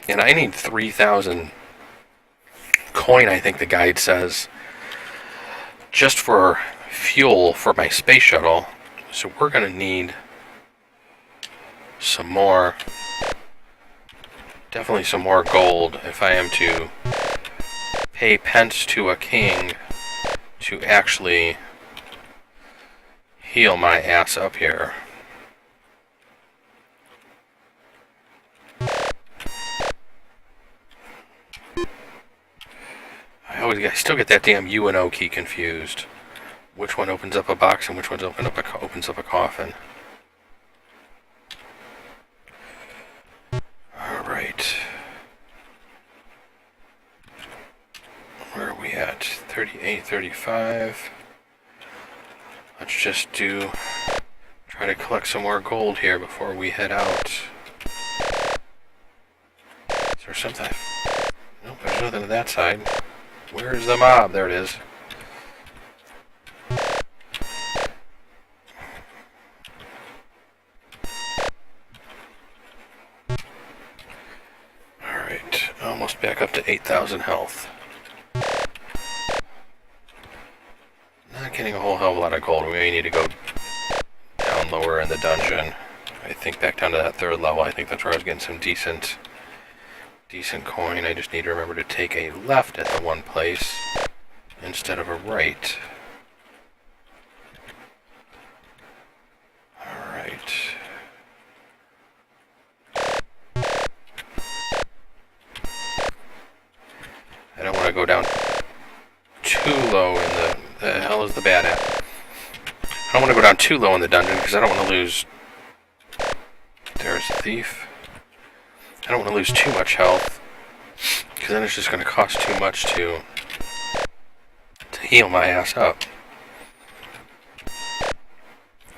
And I need 3,000 coin, I think the guide says, just for fuel for my space shuttle. So we're going to need some more, definitely some more gold if I am to pay pence to a king to actually heal my ass up here. I still get that damn U and O key confused. Which one opens up a box and which one opens up a coffin. Alright. Where are we at? 38, 35. Let's just try to collect some more gold here before we head out. Is there something? Nope, there's nothing on that side. Where's the mob? There it is. Alright, almost back up to 8,000 health. Not getting a whole hell of a lot of gold. We may need to go down lower in the dungeon. I think back down to that third level. I think that's where I was getting some decent coin. I just need to remember to take a left at the one place instead of a right. Alright. I don't want to go down too low in the hell is the bat at? I don't want to go down too low in the dungeon because I don't want to lose... There's a thief. I don't want to lose too much health, because then it's just going to cost too much to heal my ass up.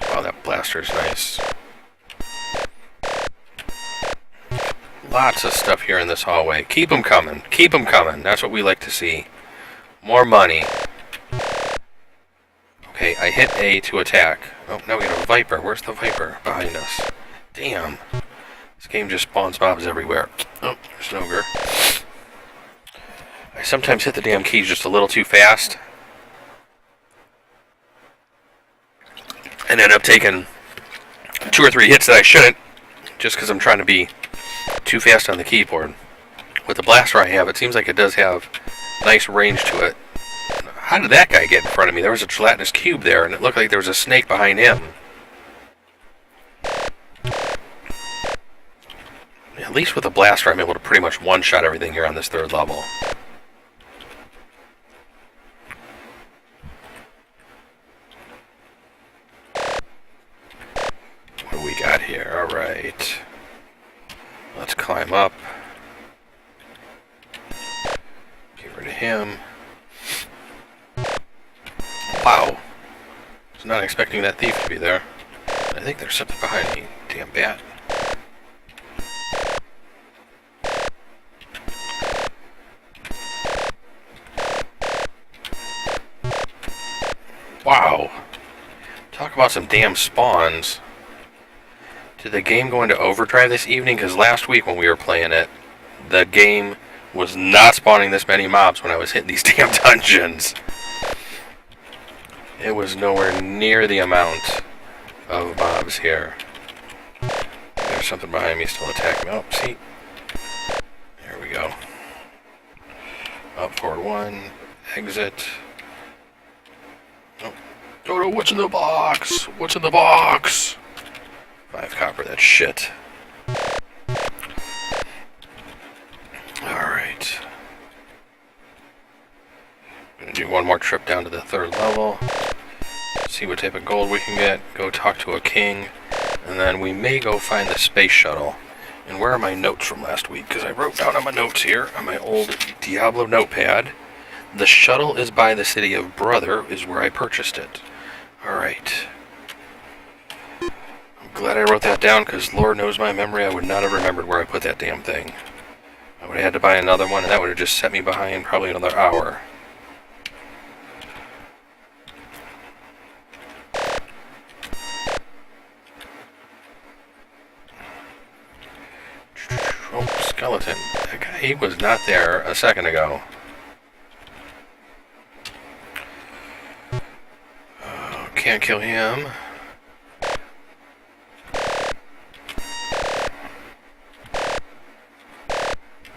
Oh, that blaster's nice. Lots of stuff here in this hallway. Keep them coming. Keep them coming. That's what we like to see. More money. Okay, I hit A to attack. Oh, now we got a Viper. Where's the Viper? Behind us. Damn. This game just spawns mobs everywhere. Oh, there's an ogre. I sometimes hit the damn keys just a little too fast. And end up taking 2 or 3 hits that I shouldn't. Just because I'm trying to be too fast on the keyboard. With the blaster I have, it seems like it does have nice range to it. How did that guy get in front of me? There was a gelatinous cube there, and it looked like there was a snake behind him. At least with the blaster, I'm able to pretty much one-shot everything here on this 3rd level. What do we got here? Alright. Let's climb up. Get rid of him. Wow. I was not expecting that thief to be there. I think there's something behind me. Damn bat. Wow. Talk about some damn spawns. Did the game go into overdrive this evening? Because last week when we were playing it, the game was not spawning this many mobs when I was hitting these damn dungeons. It was nowhere near the amount of mobs here. There's something behind me still attacking me. Oh, see? There we go. Up forward 1. Exit. Oh, Dodo, what's in the box? What's in the box? 5 copper, that's shit. Alright. Gonna do one more trip down to the 3rd level. See what type of gold we can get. Go talk to a king. And then we may go find the space shuttle. And where are my notes from last week? Because I wrote down on my notes here, on my old Diablo notepad. The shuttle is by the city of Brother, is where I purchased it. Alright. Glad I wrote that down, because Lord knows my memory, I would not have remembered where I put that damn thing. I would have had to buy another one, and that would have just set me behind probably another hour. Oh, skeleton. That guy, he was not there a second ago. Can't kill him.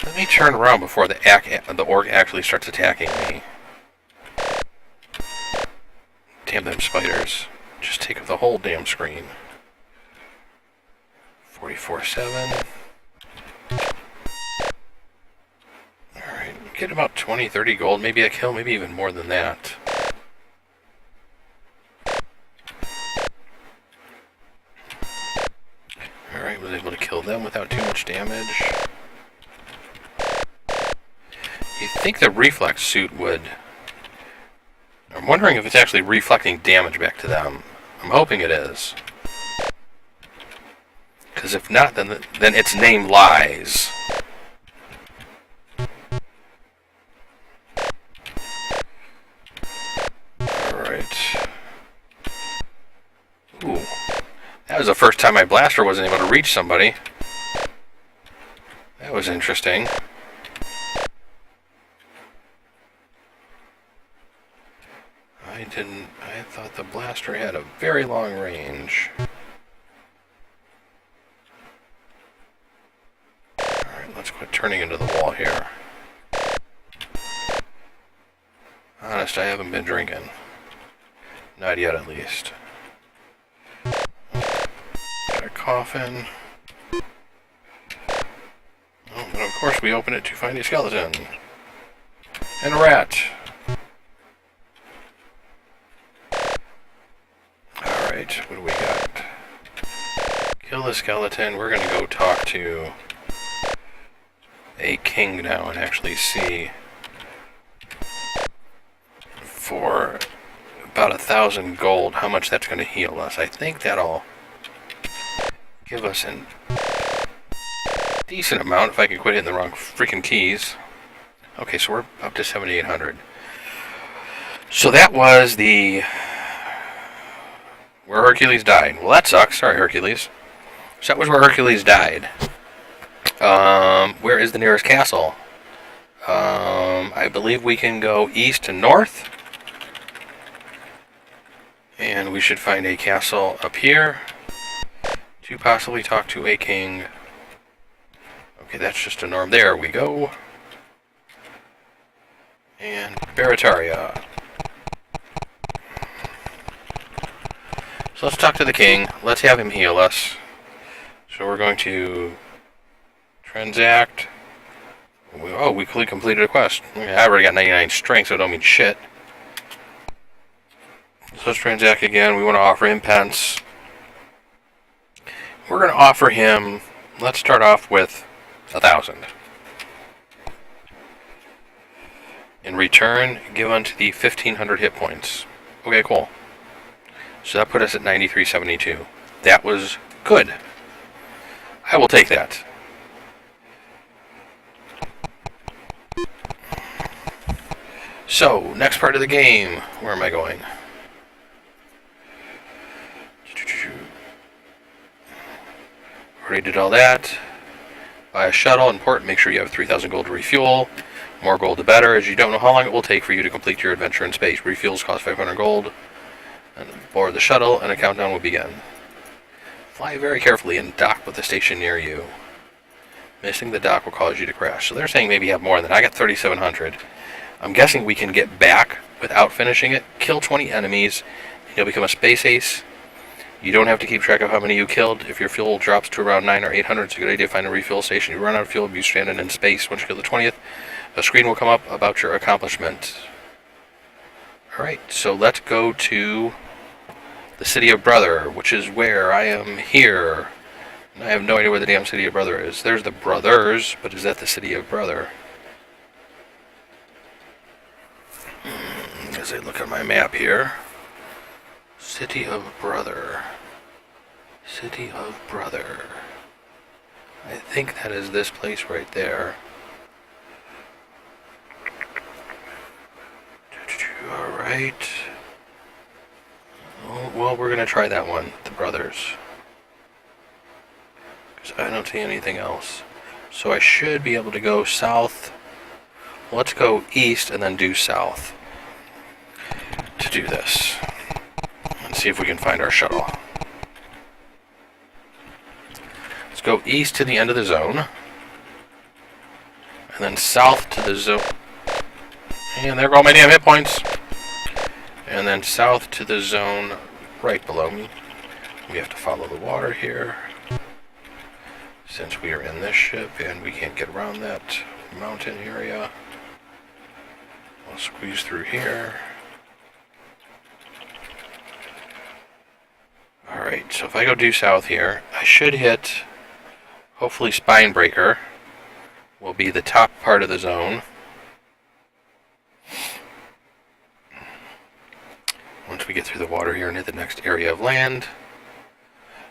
Let me turn around before the orc actually starts attacking me. Damn them spiders. Just take up the whole damn screen. 44-7. Alright, get about 20-30 gold. Maybe a kill, maybe even more than that. Alright, was able to kill them without too much damage. You'd think the reflex suit would... I'm wondering if it's actually reflecting damage back to them. I'm hoping it is. Because if not, then its name lies. Alright. Ooh. That was the first time my blaster wasn't able to reach somebody. That was interesting. I thought the blaster had a very long range. Alright, let's quit turning into the wall here. Honest, I haven't been drinking. Not yet, at least. Got a coffin. Oh, and of course we open it to find a skeleton. And a rat. Alright, what do we got? Kill the skeleton. We're gonna go talk to a king now and actually see for about 1,000 gold, how much that's going to heal us. I think that'll give us a decent amount if I can quit hitting the wrong freaking keys. Okay, so we're up to 7,800. So that was the... where Hercules died. Well, that sucks. Sorry, Hercules. So that was where Hercules died. Where is the nearest castle? I believe we can go east and north. And we should find a castle up here to possibly talk to a king. Okay, that's just a norm. There we go. And Barataria. So let's talk to the king. Let's have him heal us. So we're going to transact. Oh, we completed a quest. I already got 99 strength, so it don't mean shit. So let's transact again. We want to offer him pence. We're going to offer him, let's start off with 1,000. In return, give unto the 1,500 hit points. Okay, cool. So that put us at 93.72. That was good. I will take that. So, next part of the game. Where am I going? Already did all that. Buy a shuttle and port. Make sure you have 3,000 gold to refuel. More gold the better, as you don't know how long it will take for you to complete your adventure in space. Refuels cost 500 gold. And board the shuttle and a countdown will begin. Fly very carefully and dock with the station near you. Missing the dock will cause you to crash. So they're saying maybe you have more than I got 3,700. I'm guessing we can get back without finishing it. Kill 20 enemies. And you'll become a space ace. You don't have to keep track of how many you killed. If your fuel drops to around 9 or 800, it's a good idea to find a refuel station. You run out of fuel, you stranded in space. Once you kill the 20th, a screen will come up about your accomplishment. Alright, so let's go to the City of Brother, which is where I am here. And I have no idea where the damn City of Brother is. There's the Brothers, but is that the City of Brother? As I look at my map here. City of Brother. City of Brother. I think that is this place right there. Alright. Well, we're going to try that one. The Brothers. Because I don't see anything else. So I should be able to go south. Let's go east and then do south. To do this. And see if we can find our shuttle. Let's go east to the end of the zone. And then south to the zone. And there go all my damn hit points. And then south to the zone right below me. We have to follow the water here. Since we are in this ship and we can't get around that mountain area. We'll squeeze through here. Alright, so if I go due south here, I should hit, hopefully Spinebreaker will be the top part of the zone. Once we get through the water here and hit the next area of land.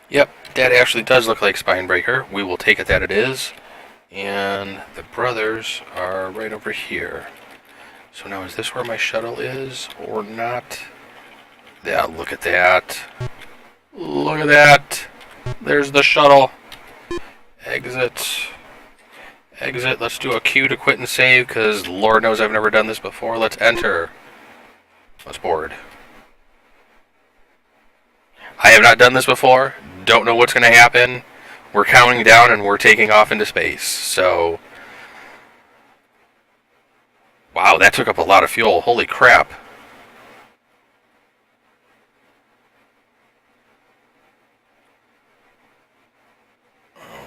Yep, that actually does look like Spinebreaker. We will take it that it is. And the Brothers are right over here. So now is this where my shuttle is or not? Yeah, look at that. Look at that. There's the shuttle. Exit. Exit. Let's do a Q to quit and save because Lord knows I've never done this before. Let's enter. Let's board. I have not done this before. Don't know what's going to happen. We're counting down and we're taking off into space. So, wow, that took up a lot of fuel. Holy crap.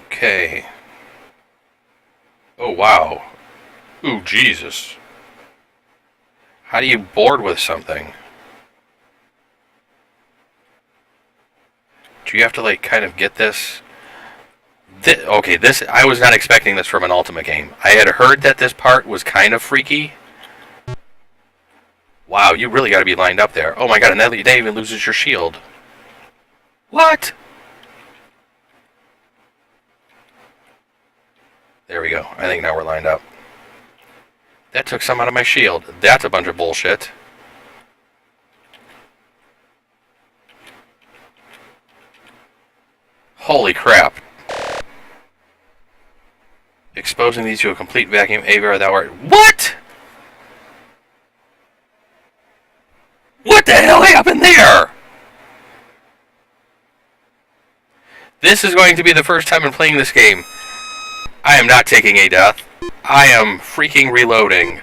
Okay. Oh, wow. Ooh, Jesus. How do you board with something? Do you have to, like, kind of get this? Okay, this, I was not expecting this from an Ultima game. I had heard that this part was kind of freaky. Wow, you really got to be lined up there. Oh my god, and that even loses your shield. What? There we go. I think now we're lined up. That took some out of my shield. That's a bunch of bullshit. Holy crap. Exposing these to a complete vacuum, Avar, thou art... What?! What the hell happened there?! This is going to be the first time I'm playing this game. I am not taking a death. I am freaking reloading.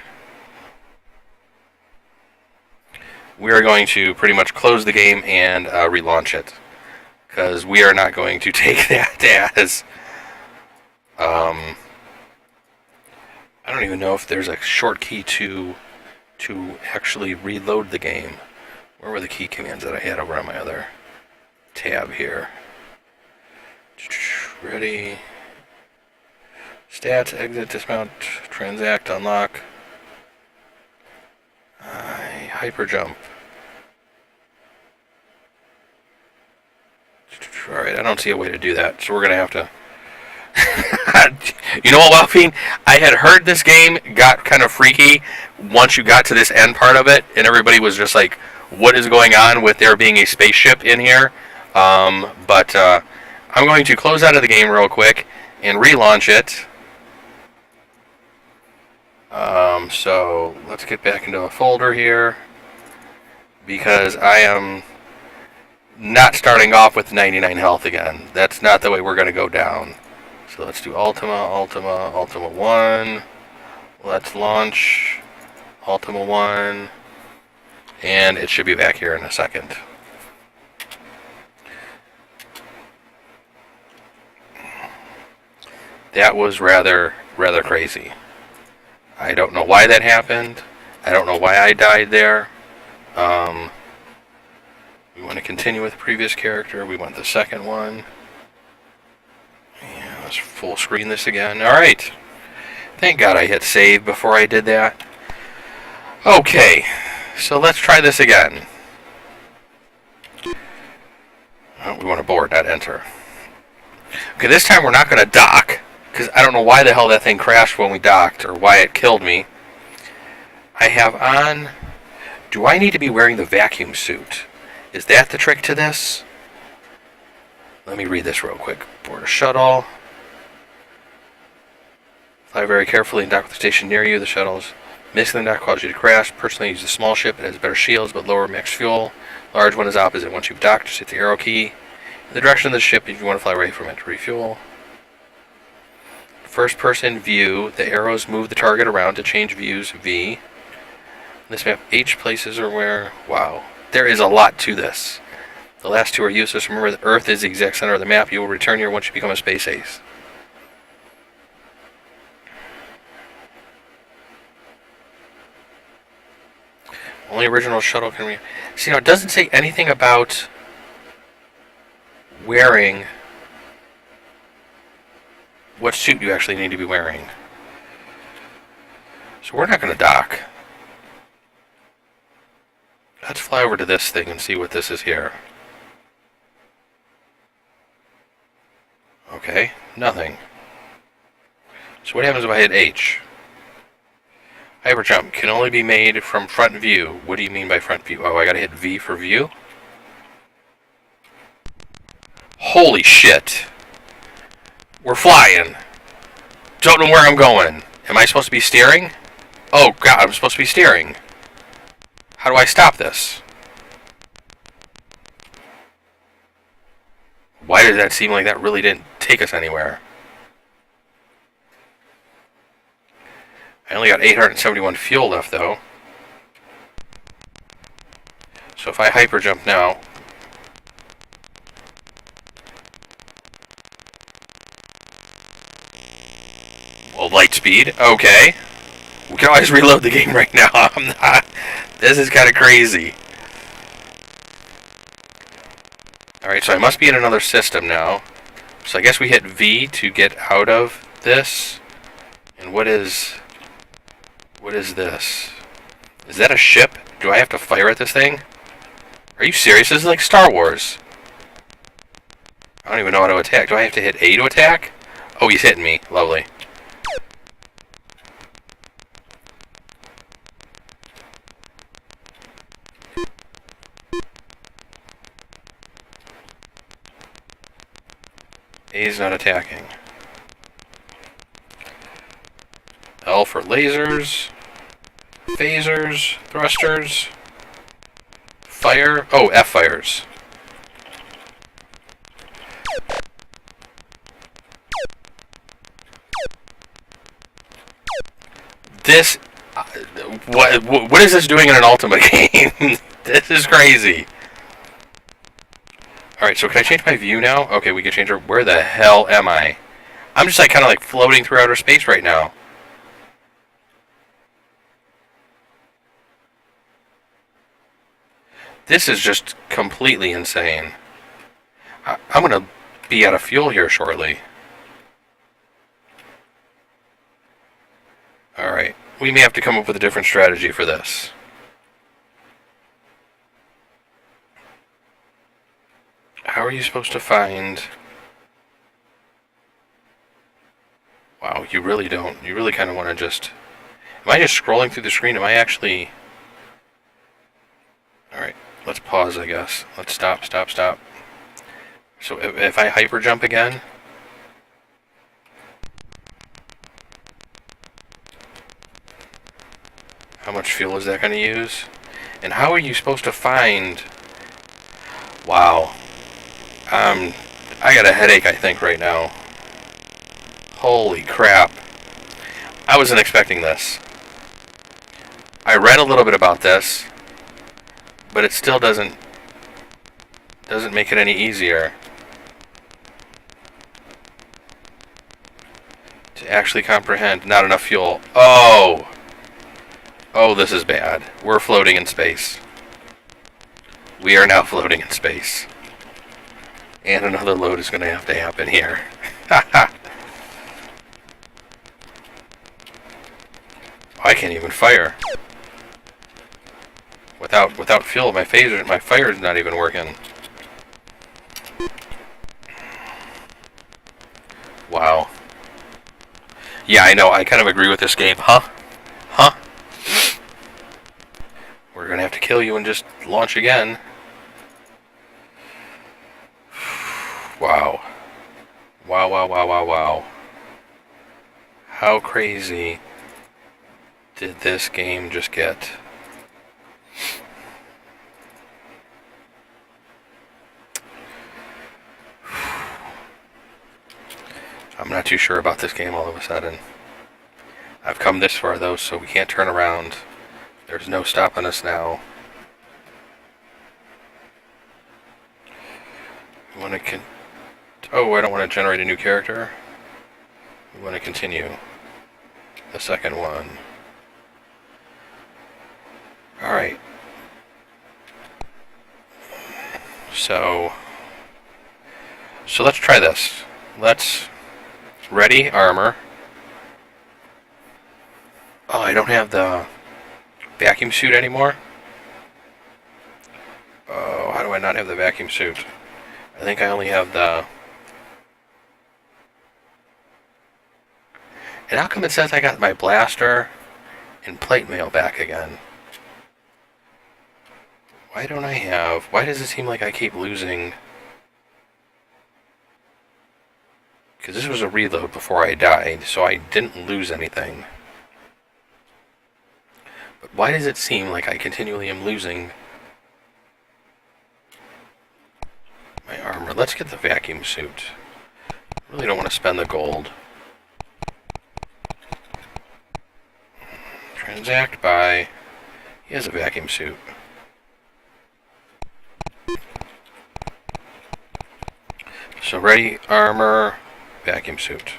We are going to pretty much close the game and relaunch it. Because we are not going to take that as... I don't even know if there's a short key to actually reload the game. Where were the key commands that I had over on my other tab here? Ready. Stats, exit, dismount, transact, unlock. Hyper jump. Alright, I don't see a way to do that, so we're going to have to... You know what, WIPN? I had heard this game got kind of freaky once you got to this end part of it, and everybody was just like, what is going on with there being a spaceship in here? But I'm going to close out of the game real quick and relaunch it. So let's get back into a folder here, because I am not starting off with 99 health again. That's not the way we're going to go down. So let's do Ultima 1. Let's launch Ultima 1. And it should be back here in a second. That was rather crazy. I don't know why that happened. I don't know why I died there. We want to continue with the previous character. We want the second one. Yeah, let's full screen this again. Alright. Thank God I hit save before I did that. Okay. So let's try this again. Oh, we want to board, not enter. Okay, this time we're not going to dock, because I don't know why the hell that thing crashed when we docked, or why it killed me. I have on... Do I need to be wearing the vacuum suit? Is that the trick to this? Let me read this real quick. Board a shuttle. Fly very carefully and dock with the station near you. The shuttle's missing the dock causes you to crash. Personally, use the small ship. It has better shields, but lower max fuel. Large one is opposite. Once you've docked, just hit the arrow key in the direction of the ship if you want to fly away from it to refuel. First person view. The arrows move the target around to change views. V. This map, H places are where... Wow. There is a lot to this. The last two are useless. Remember that Earth is the exact center of the map. You will return here once you become a space ace. Only original shuttle can read. See, now it doesn't say anything about wearing what suit you actually need to be wearing. So we're not going to dock. Let's fly over to this thing and see what this is here. Okay, nothing. So what happens if I hit H? Hyper jump can only be made from front view. What do you mean by front view? Oh, I gotta hit V for view? Holy shit. We're flying. Don't know where I'm going. Am I supposed to be steering? Oh god, I'm supposed to be steering. How do I stop this? Why did that seem like that really didn't take us anywhere? I only got 871 fuel left, though. So if I hyper jump now... Well, light speed. Okay. We can always reload the game right now. I'm not... This is kind of crazy. Alright, so I must be in another system now. So I guess we hit V to get out of this. And what is this? Is that a ship? Do I have to fire at this thing? Are you serious? This is like Star Wars. I don't even know how to attack. Do I have to hit A to attack? Oh, he's hitting me. Lovely. A's not attacking. L for lasers, phasers, thrusters, fire. Oh, F fires. This, what is this doing in an Ultima game? This is crazy. Alright, so can I change my view now? Okay, we can change our... Where the hell am I? I'm just like kind of like floating through outer space right now. This is just completely insane. I'm going to be out of fuel here shortly. Alright, we may have to come up with a different strategy for this. How are you supposed to find... Wow, you really don't. You really kind of want to just... Am I just scrolling through the screen? Am I actually... Alright, let's pause, I guess. Let's stop. So if I hyper jump again... How much fuel is that going to use? And how are you supposed to find... Wow. I got a headache, I think, right now. Holy crap. I wasn't expecting this. I read a little bit about this, but it still doesn't make it any easier to actually comprehend. Not enough fuel. Oh! Oh, this is bad. We're floating in space. We are now floating in space. And another load is going to have to happen here. I can't even fire. Without fuel, my fire's not even working. Wow. Yeah, I know. I kind of agree with this game. Huh? We're going to have to kill you and just launch again. Wow. Wow. How crazy did this game just get? I'm not too sure about this game all of a sudden. I've come this far though, so we can't turn around. There's no stopping us now. We want to Oh, I don't want to generate a new character. We want to continue the second one. Alright. So let's try this. Ready, armor. Oh, I don't have the vacuum suit anymore. Oh, how do I not have the vacuum suit? I think I only have the... And how come it says I got my blaster and plate mail back again? Why don't I have... Why does it seem like I keep losing... Because this was a reload before I died, so I didn't lose anything. But why does it seem like I continually am losing my armor? Let's get the vacuum suit. Really don't want to spend the gold. Transact by... He has a vacuum suit. So ready, armor, vacuum suit.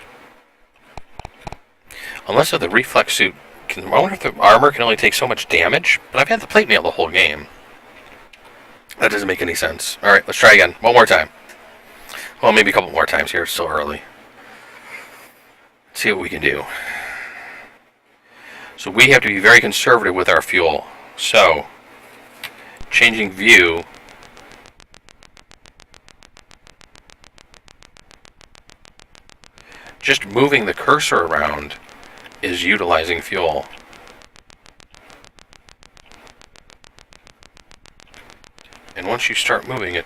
Unless the reflex suit can... I wonder if the armor can only take so much damage, but I've had the plate mail the whole game. That doesn't make any sense. Alright, let's try again. One more time. Well, maybe a couple more times here. It's still early. Let's see what we can do. So we have to be very conservative with our fuel. So, changing view. Just moving the cursor around is utilizing fuel. And once you start moving,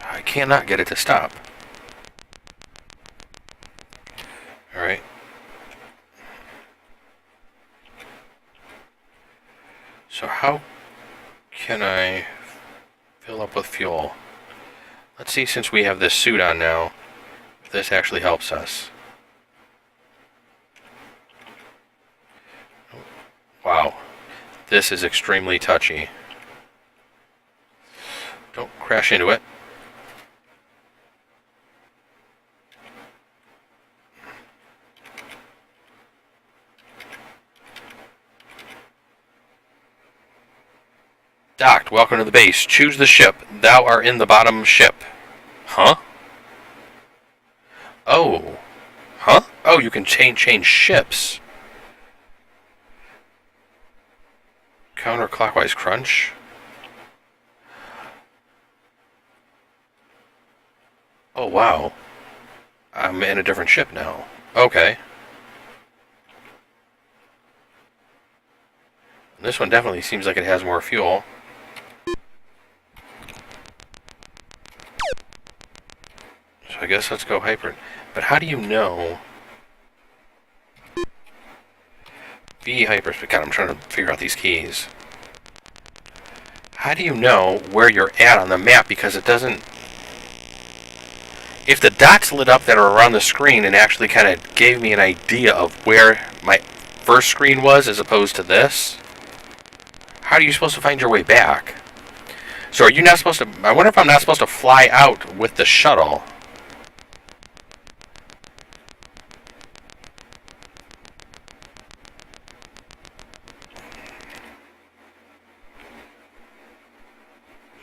I cannot get it to stop. Alright. So how can I fill up with fuel? Let's see, since we have this suit on now, if this actually helps us. Wow. This is extremely touchy. Don't crash into it. Docked. Welcome to the base. Choose the ship. Thou art in the bottom ship. Huh? Oh. Huh? Oh, you can change ships. Counterclockwise crunch. Oh, wow. I'm in a different ship now. Okay. This one definitely seems like it has more fuel. So I guess let's go hyper. But how do you know? B hyperspeed. God, I'm trying to figure out these keys. How do you know where you're at on the map? Because it doesn't... If the dots lit up that are around the screen and actually kind of gave me an idea of where my first screen was as opposed to this, how are you supposed to find your way back? So are you not supposed to... I wonder if I'm not supposed to fly out with the shuttle.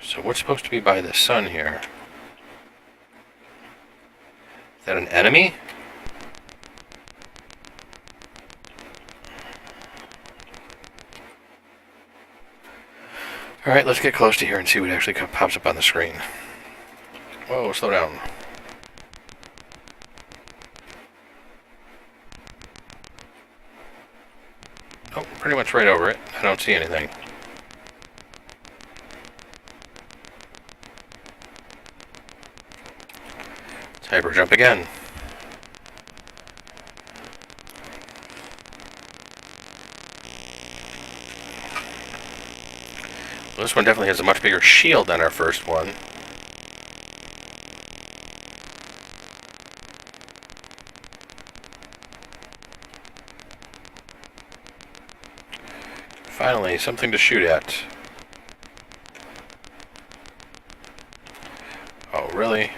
So what's supposed to be by the sun here? Is that an enemy? Alright, let's get close to here and see what actually pops up on the screen. Whoa, slow down. Oh, pretty much right over it. I don't see anything. Let's hyper jump again. Well, this one definitely has a much bigger shield than our first one. Finally, something to shoot at. Oh, really?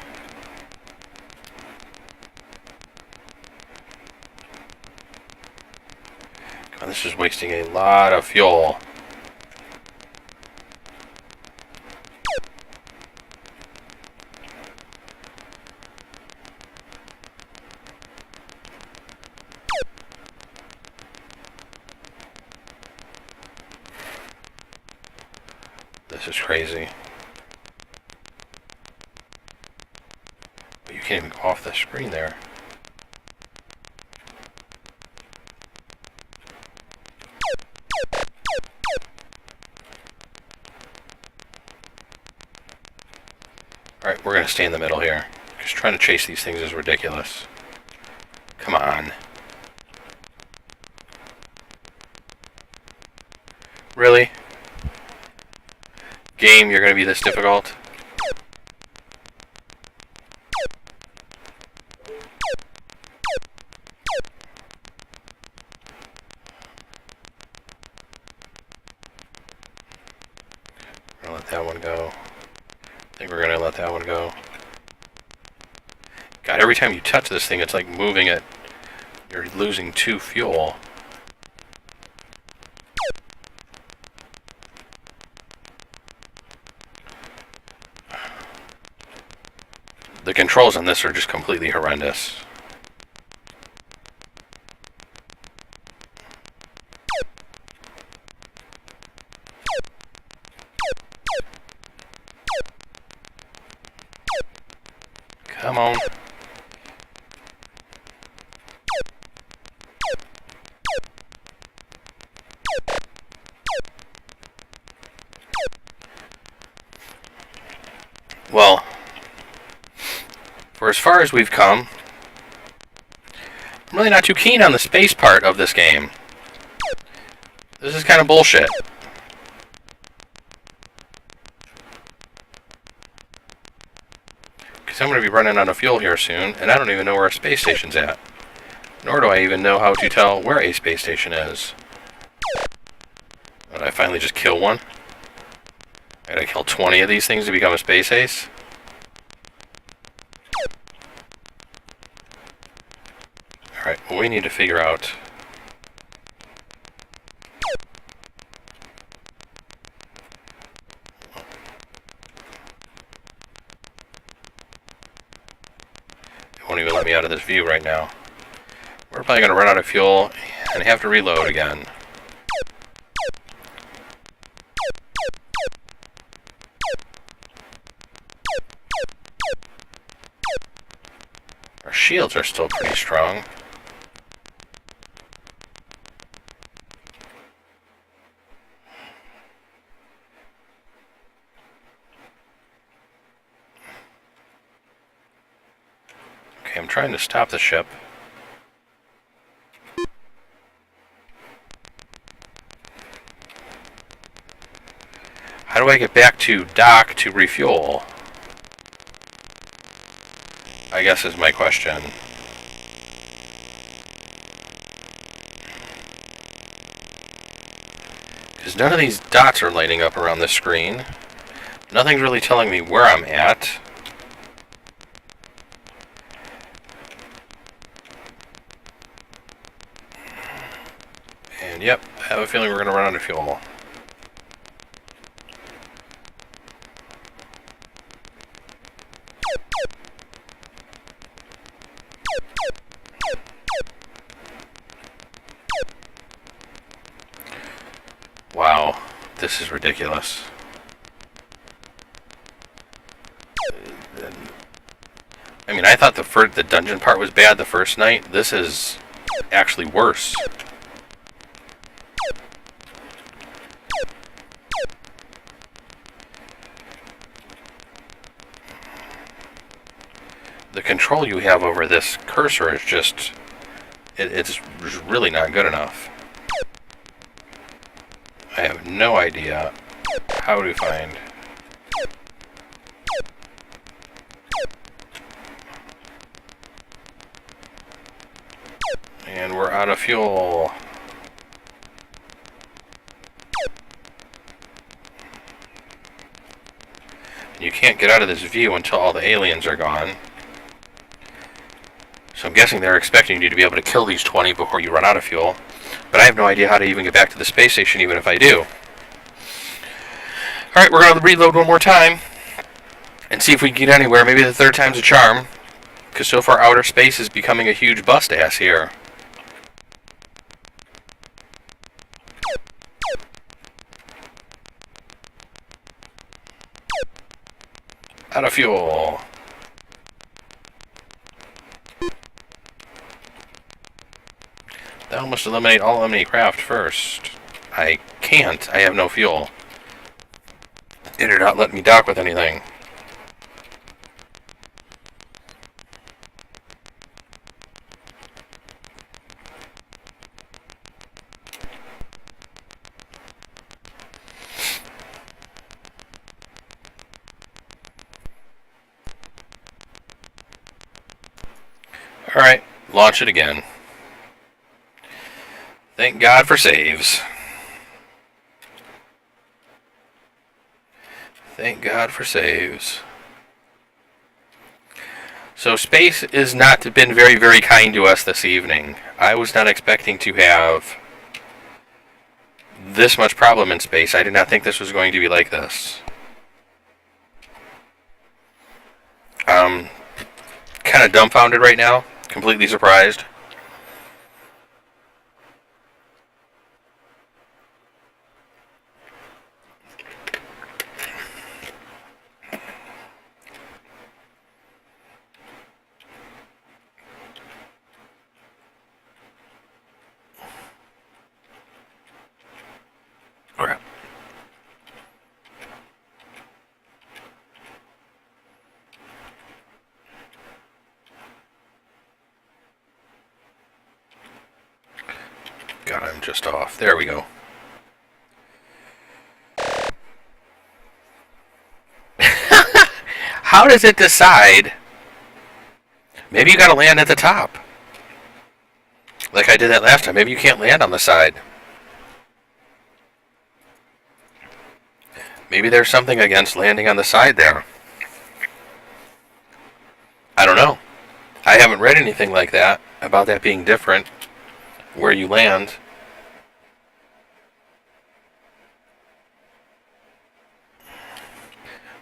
Come on, this is wasting a lot of fuel. This is crazy. But you can't even go off the screen there. Alright, we're going to stay in the middle here. Because trying to chase these things is ridiculous. Come on. Really? Game, you're going to be this difficult? We're going to let that one go. I think we're going to let that one go. God, every time you touch this thing, it's like moving it. You're losing 2 fuel. The controls on this are just completely horrendous. Well, for as far as we've come, I'm really not too keen on the space part of this game. This is kind of bullshit. Because I'm going to be running out of fuel here soon, and I don't even know where a space station's at. Nor do I even know how to tell where a space station is. Did I finally just kill one? I gotta kill 20 of these things to become a space ace? Alright, well, we need to figure out... It won't even let me out of this view right now. We're probably gonna run out of fuel and have to reload again. Our shields are still pretty strong. Okay, I'm trying to stop the ship. How do I get back to dock to refuel? I guess is my question. Because none of these dots are lighting up around the screen. Nothing's really telling me where I'm at. And yep, I have a feeling we're going to run out of fuel. Wow, this is ridiculous. I mean, I thought the dungeon part was bad the first night. This is actually worse. The control you have over this cursor is just... it's really not good enough. I have no idea how to find... And we're out of fuel. You can't get out of this view until all the aliens are gone. So I'm guessing they're expecting you to be able to kill these 20 before you run out of fuel. But I have no idea how to even get back to the space station, even if I do. Alright, we're going to reload one more time. And see if we can get anywhere. Maybe the third time's a charm. Because so far outer space is becoming a huge bust-ass here. Out of fuel. That must eliminate all enemy craft first. I can't. I have no fuel. It did not let me dock with anything. Alright, launch it again. Thank God for saves. Thank God for saves. So space has not been very, very kind to us this evening. I was not expecting to have this much problem in space. I did not think this was going to be like this. I'm kind of dumbfounded right now. Completely surprised. Crap. God, I'm just off. There we go. How does it decide? Maybe you gotta land at the top. Like I did that last time. Maybe you can't land on the side. Maybe there's something against landing on the side there. I don't know. I haven't read anything like that, about that being different, where you land.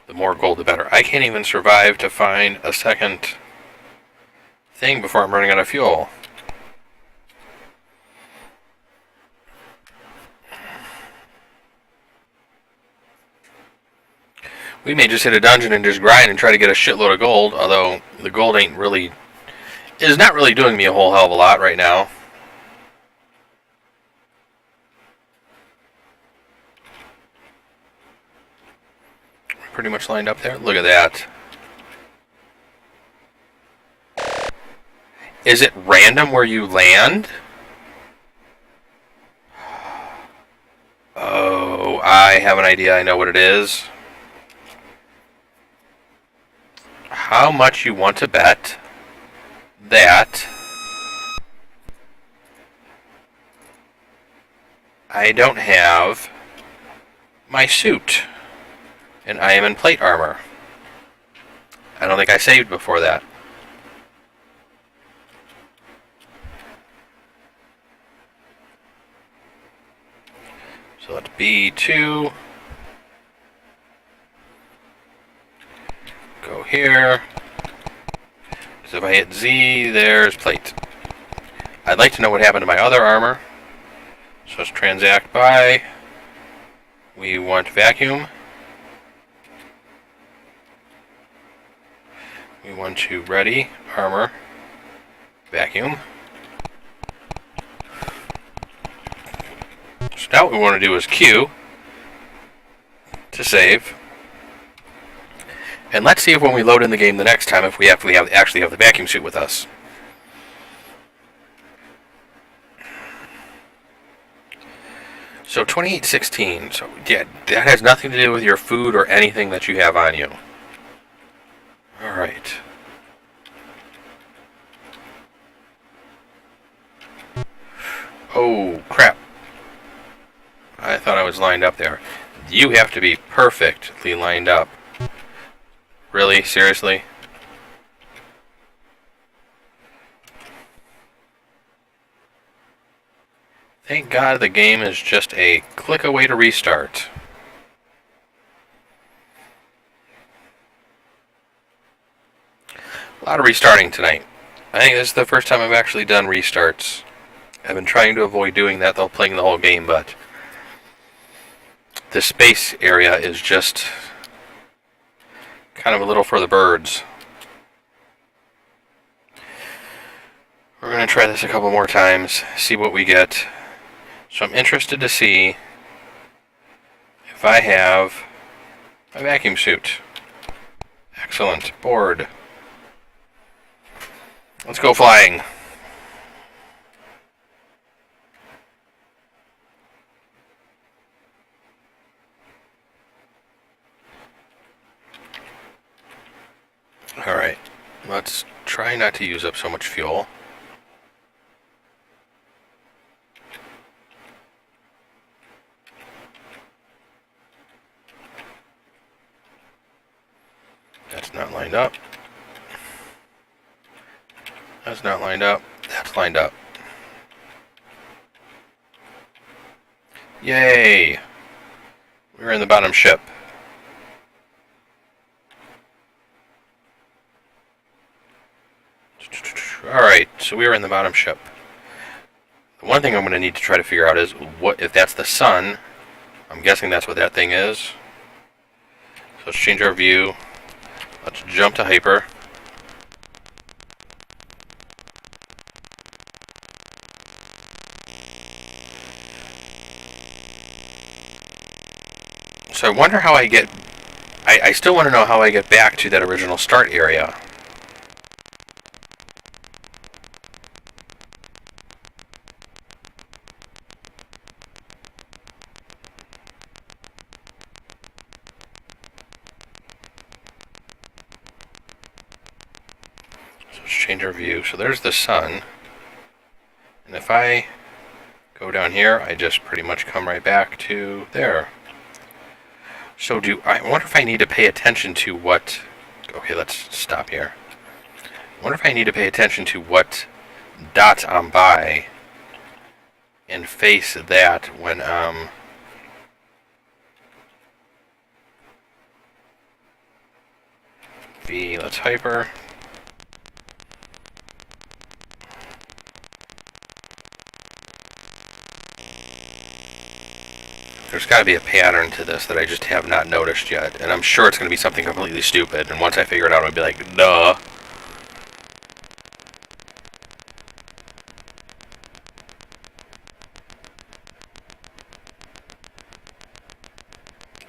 The more gold, the better. I can't even survive to find a second thing before I'm running out of fuel. We may just hit a dungeon and just grind and try to get a shitload of gold, although the gold is not really doing me a whole hell of a lot right now. Pretty much lined up there. Look at that. Is it random where you land? Oh, I have an idea. I know what it is. How much you want to bet that I don't have my suit and I am in plate armor? I don't think I saved before that. So let's B2. Go here. So if I hit Z, there's plate. I'd like to know what happened to my other armor. So let's transact by. We want vacuum. We want to ready, armor, vacuum. So now what we want to do is Q to save. And let's see if when we load in the game the next time, if we actually have the vacuum suit with us. So 2816. So yeah, that has nothing to do with your food or anything that you have on you. Alright. Oh, crap. I thought I was lined up there. You have to be perfectly lined up. Really? Seriously? Thank God the game is just a click away to restart. A lot of restarting tonight. I think this is the first time I've actually done restarts. I've been trying to avoid doing that while playing the whole game, but the space area is just kind of a little for the birds. We're going to try this a couple more times, see what we get. So I'm interested to see if I have a vacuum suit. Excellent. Board. Let's go flying. Alright, let's try not to use up so much fuel. That's not lined up. That's not lined up. That's lined up. Yay! We're in the bottom ship. Alright, so we are in the bottom ship. The one thing I'm going to need to try to figure out is what if that's the sun. I'm guessing that's what that thing is. So let's change our view. Let's jump to hyper. So I wonder how I get... I still want to know how I get back to that original start area. change our view. So there's the sun. And if I go down here, I just pretty much come right back to there. So I wonder if I need to pay attention to what... Okay, let's stop here. I wonder if I need to pay attention to what dots I'm by and face that when let's hyper. There's got to be a pattern to this that I just have not noticed yet, and I'm sure it's going to be something completely stupid, and once I figure it out, I'll be like, duh.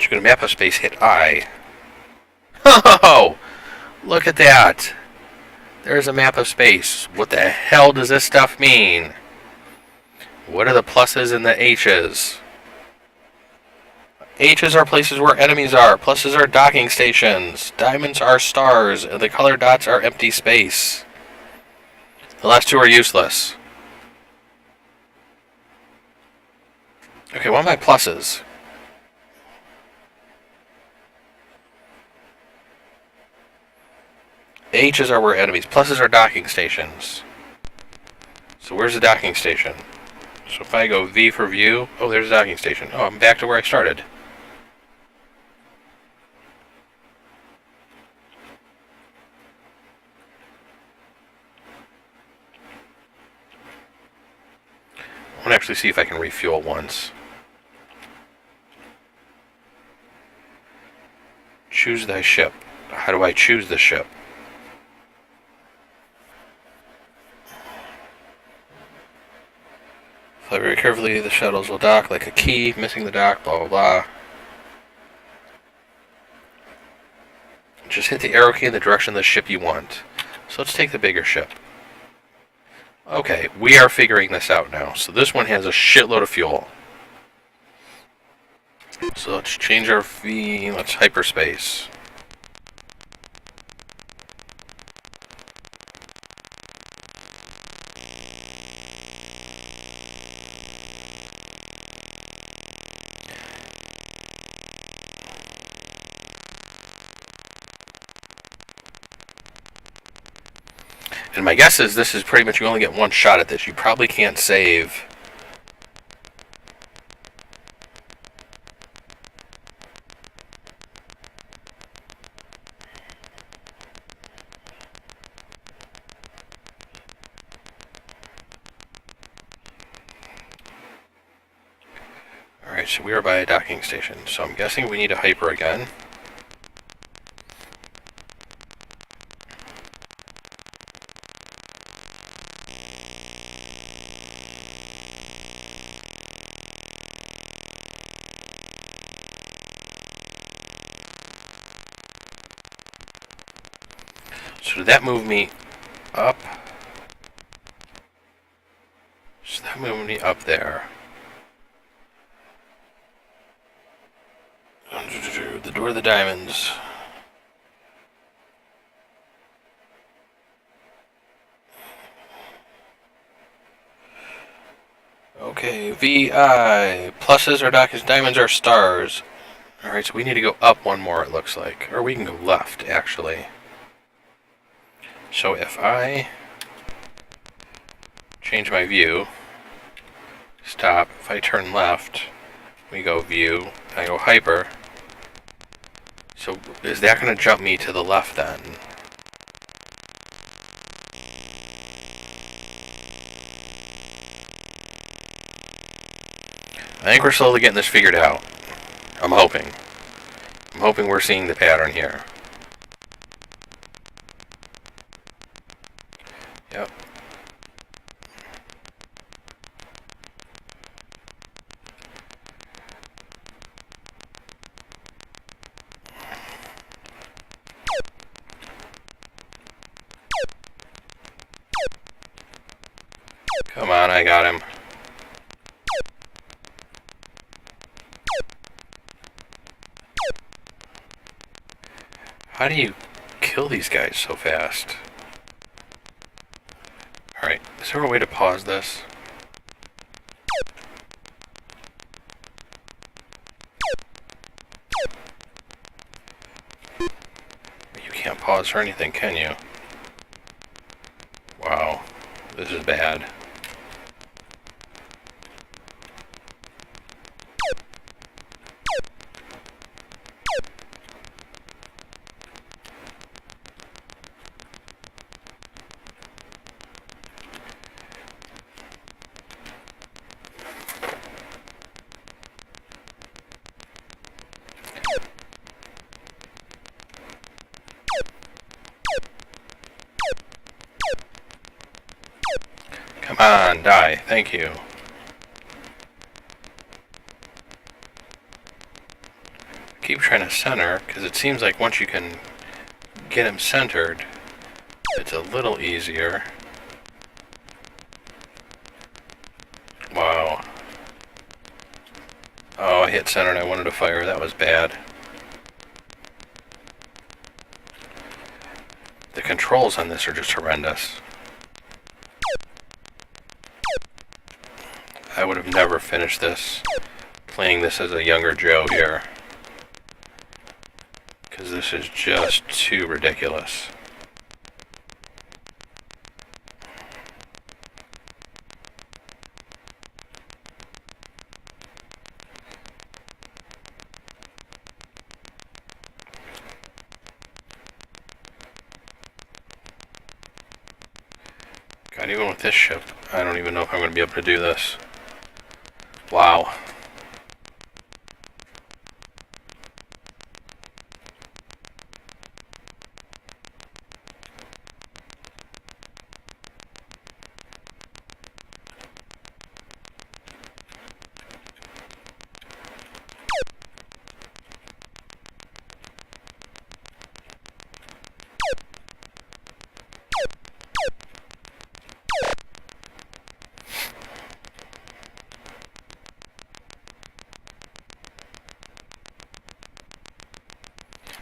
You're going to map a space, hit I. Oh! Look at that! There's a map of space. What the hell does this stuff mean? What are the pluses and the H's? H's are places where enemies are. Pluses are docking stations. Diamonds are stars. And the colored dots are empty space. The last two are useless. Okay, what are my pluses? H's are where enemies. Pluses are docking stations. So where's the docking station? So if I go V for view, oh, there's a docking station. Oh, I'm back to where I started. I want to actually see if I can refuel once. Choose thy ship. How do I choose the ship? Fly very carefully, the shuttles will dock like a key, missing the dock, blah blah blah. Just hit the arrow key in the direction of the ship you want. So let's take the bigger ship. Okay, we are figuring this out now. So this one has a shitload of fuel. So let's change our V, let's hyperspace. And my guess is this is pretty much, you only get one shot at this. You probably can't save. Alright, so we are by a docking station. So I'm guessing we need a hyper again. So did that move me up? So that moved me up there. The door of the diamonds. Okay, VI. Pluses are dockers, diamonds are stars. Alright, so we need to go up one more, it looks like. Or we can go left, actually. So if I change my view, stop, if I turn left, we go view, I go hyper. So is that going to jump me to the left then? I think we're slowly getting this figured out. I'm hoping. I'm hoping we're seeing the pattern here. Yep. Come on, I got him. How do you kill these guys so fast? Is there a way to pause this? You can't pause for anything, can you? Wow, this is bad. Come on, die. Thank you. Keep trying to center, because it seems like once you can get him centered, it's a little easier. Wow. Oh, I hit center and I wanted to fire. That was bad. The controls on this are just horrendous. I would have never finished this playing this as a younger Joe here, because this is just too ridiculous. God, even with this ship, I don't even know if I'm going to be able to do this. Wow.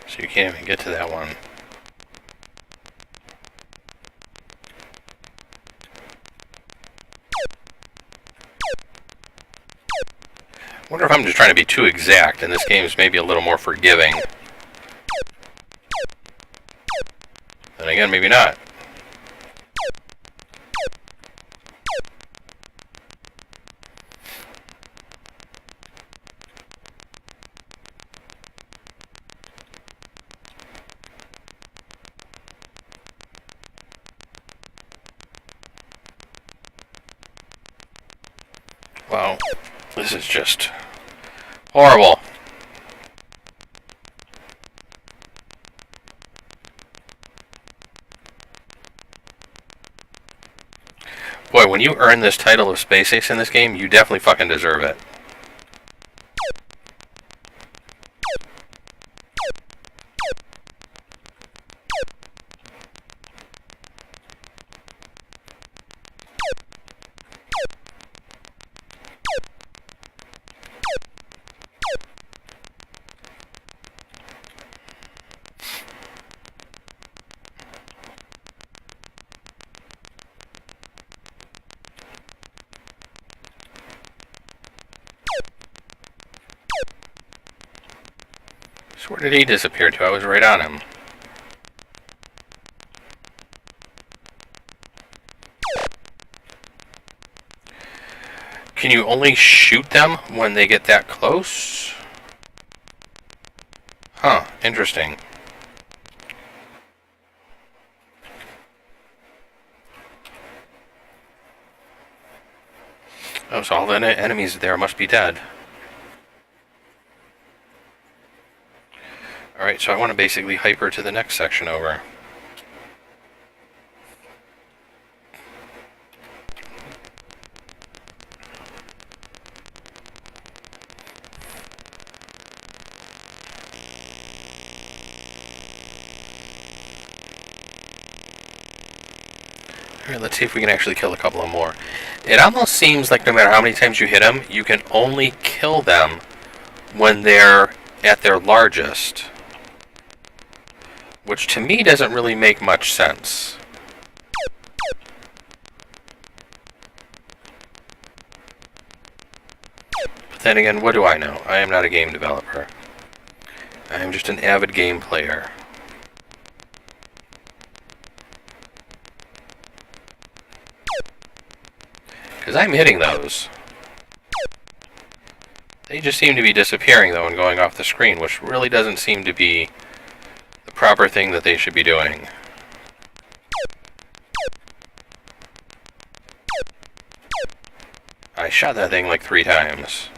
So you can't even get to that one. I wonder if I'm just trying to be too exact and this game is maybe a little more forgiving. Then again, maybe not. Wow, this is just horrible. Boy, when you earn this title of Space Ace in this game, you definitely fucking deserve it. So where did he disappear to? I was right on him. Can you only shoot them when they get that close? Huh, interesting. Oh, so all the enemies there must be dead. Alright, so I want to basically hyper to the next section over. Alright, let's see if we can actually kill a couple of more. It almost seems like no matter how many times you hit them, you can only kill them when they're at their largest. Which to me doesn't really make much sense. Then again, what do I know? I am not a game developer. I am just an avid game player. Because I'm hitting those. They just seem to be disappearing, though, and going off the screen, which really doesn't seem to be the proper thing that they should be doing. I shot that thing like 3 times.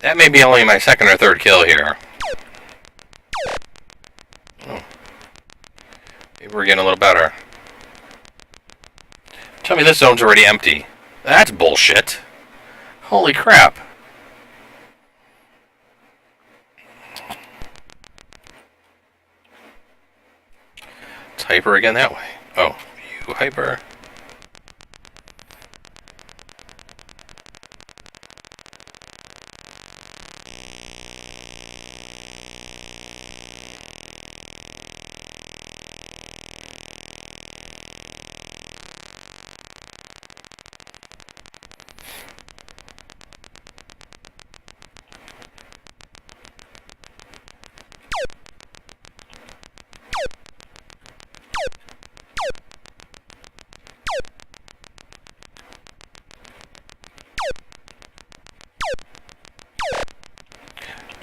That may be only my 2nd or 3rd kill here. Oh. Maybe we're getting a little better. Tell me this zone's already empty. That's bullshit. Holy crap. It's hyper again that way. Oh, view hyper.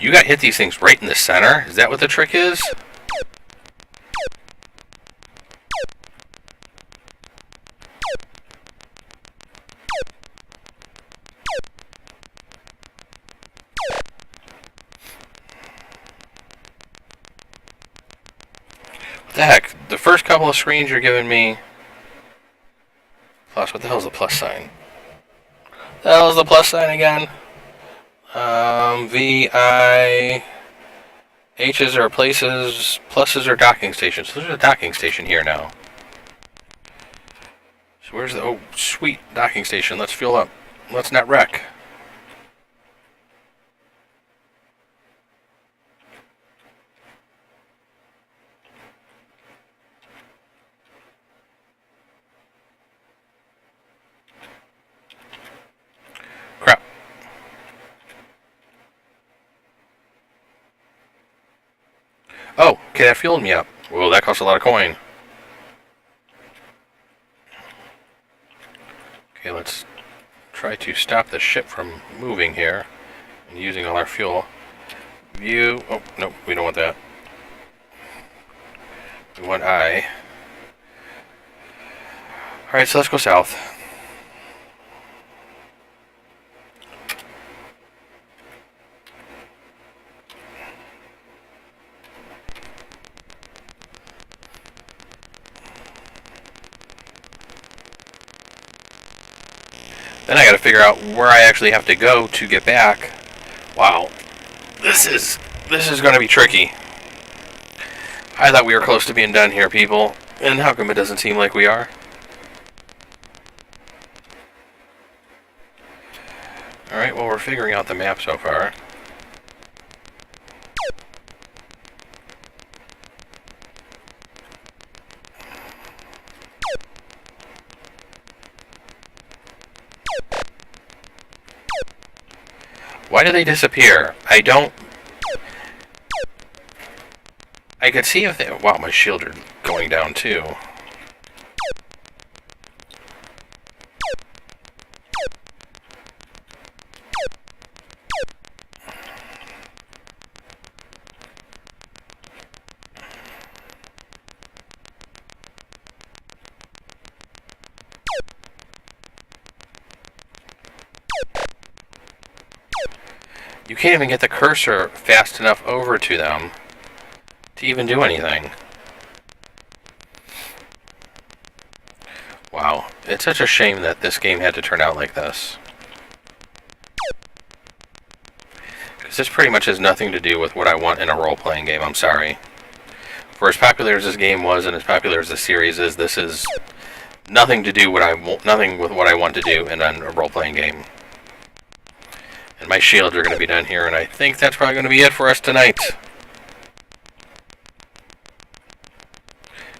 You got hit these things right in the center? Is that what the trick is? What the heck? The first couple of screens you're giving me... Plus, what the hell is the plus sign? The hell is the plus sign again? VI... H's are places, pluses are docking stations. So there's a docking station here now. So where's the... Oh, sweet docking station. Let's fuel up. Let's not wreck. Crap. Oh, okay, that fueled me up. Whoa, that cost a lot of coin. Okay, let's try to stop the ship from moving here and using all our fuel. View. Oh, nope, we don't want that. We want I. Alright, so let's go south. Then I gotta figure out where I actually have to go to get back. Wow. This is gonna be tricky. I thought we were close to being done here, people. And how come it doesn't seem like we are? Alright, well, we're figuring out the map so far. Why do they disappear? I don't... I could see if they... Wow, my shield are going down too. You can't even get the cursor fast enough over to them to even do anything. Wow, it's such a shame that this game had to turn out like this. Because this pretty much has nothing to do with what I want in a role-playing game, I'm sorry. For as popular as this game was and as popular as the series is, this is nothing to do nothing with what I want to do in a role-playing game. And my shields are going to be done here, and I think that's probably going to be it for us tonight.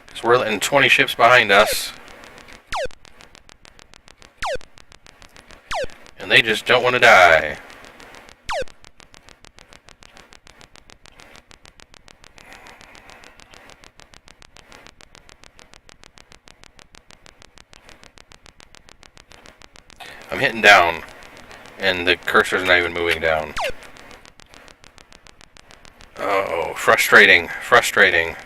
Because we're letting 20 ships behind us. And they just don't want to die. I'm hitting down, and the cursor's not even moving down. Oh, frustrating, frustrating.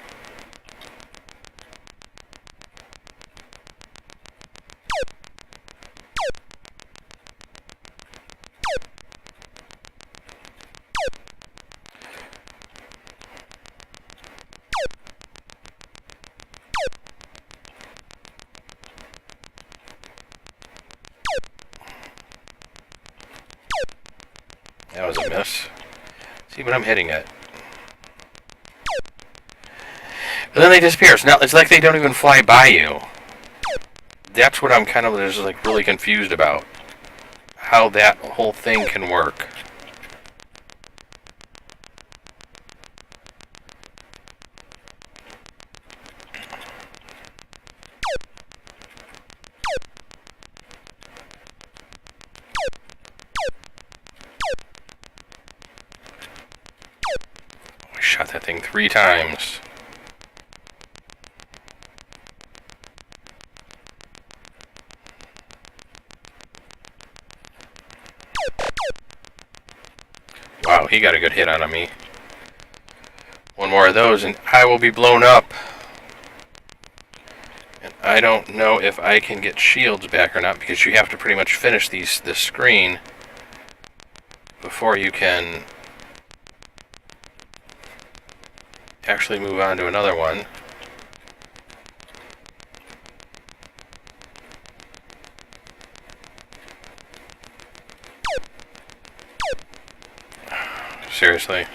That was a miss. See what I'm hitting at. And then they disappear. So now it's like they don't even fly by you. That's what I'm kind of just like really confused about. How that whole thing can work. Shot that thing 3 times. Wow, he got a good hit on me. One more of those and I will be blown up. And I don't know if I can get shields back or not, because you have to pretty much finish this screen before you can actually move on to another one. Seriously.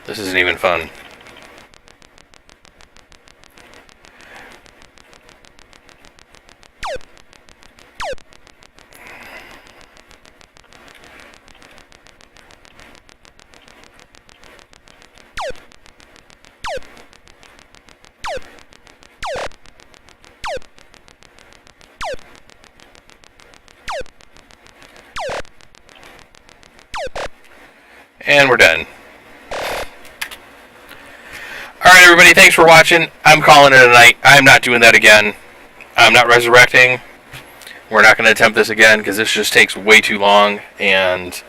This isn't even fun. And we're done. Alright everybody, thanks for watching. I'm calling it a night. I'm not doing that again. I'm not resurrecting. We're not going to attempt this again because this just takes way too long, and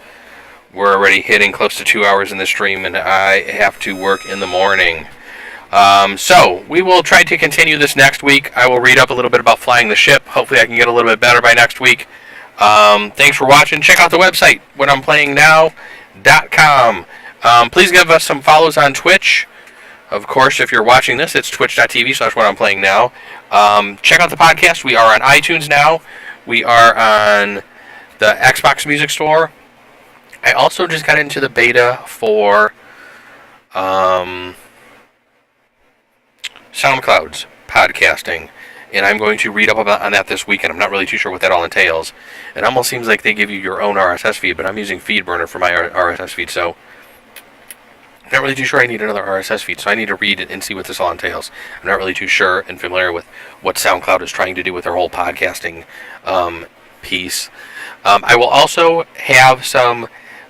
we're already hitting close to 2 hours in the stream, and I have to work in the morning. So, we will try to continue this next week. I will read up a little bit about flying the ship. Hopefully I can get a little bit better by next week. Thanks for watching. Check out the website, whatI'mplayingnow.com. Please give us some follows on Twitch. Of course, if you're watching this, it's twitch.tv/whatI'mplayingnow. Check out the podcast. We are on iTunes now. We are on the Xbox Music Store. I also just got into the beta for SoundCloud's podcasting, and I'm going to read up on that this weekend. I'm not really too sure what that all entails. It almost seems like they give you your own RSS feed, but I'm using FeedBurner for my RSS feed, so I'm not really too sure I need another RSS feed, so I need to read it and see what this all entails. I'm not really too sure and familiar with what SoundCloud is trying to do with their whole podcasting piece. I will also have some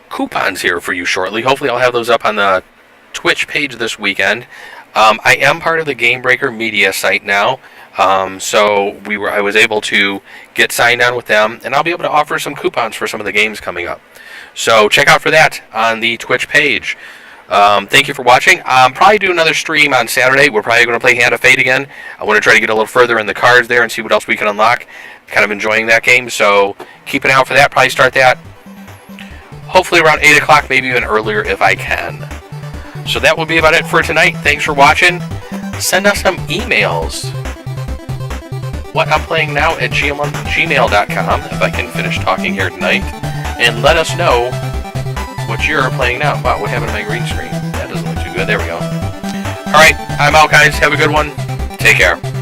coupons here for you shortly. Hopefully I'll have those up on the Twitch page this weekend. I am part of the Game Breaker Media site now, so I was able to get signed on with them, and I'll be able to offer some coupons for some of the games coming up. So check out for that on the Twitch page. Thank you for watching. Probably do another stream on Saturday. We're probably going to play Hand of Fate again. I want to try to get a little further in the cards there and see what else we can unlock. Kind of enjoying that game, so keep an eye out for that. Probably start that hopefully around 8 o'clock, maybe even earlier if I can. So that will be about it for tonight. Thanks for watching. Send us some emails. whatI'mplayingnow@gmail.com if I can finish talking here tonight. And let us know what you're playing now. Wow, what happened to my green screen? That doesn't look too good. There we go. Alright, I'm out, guys. Have a good one. Take care.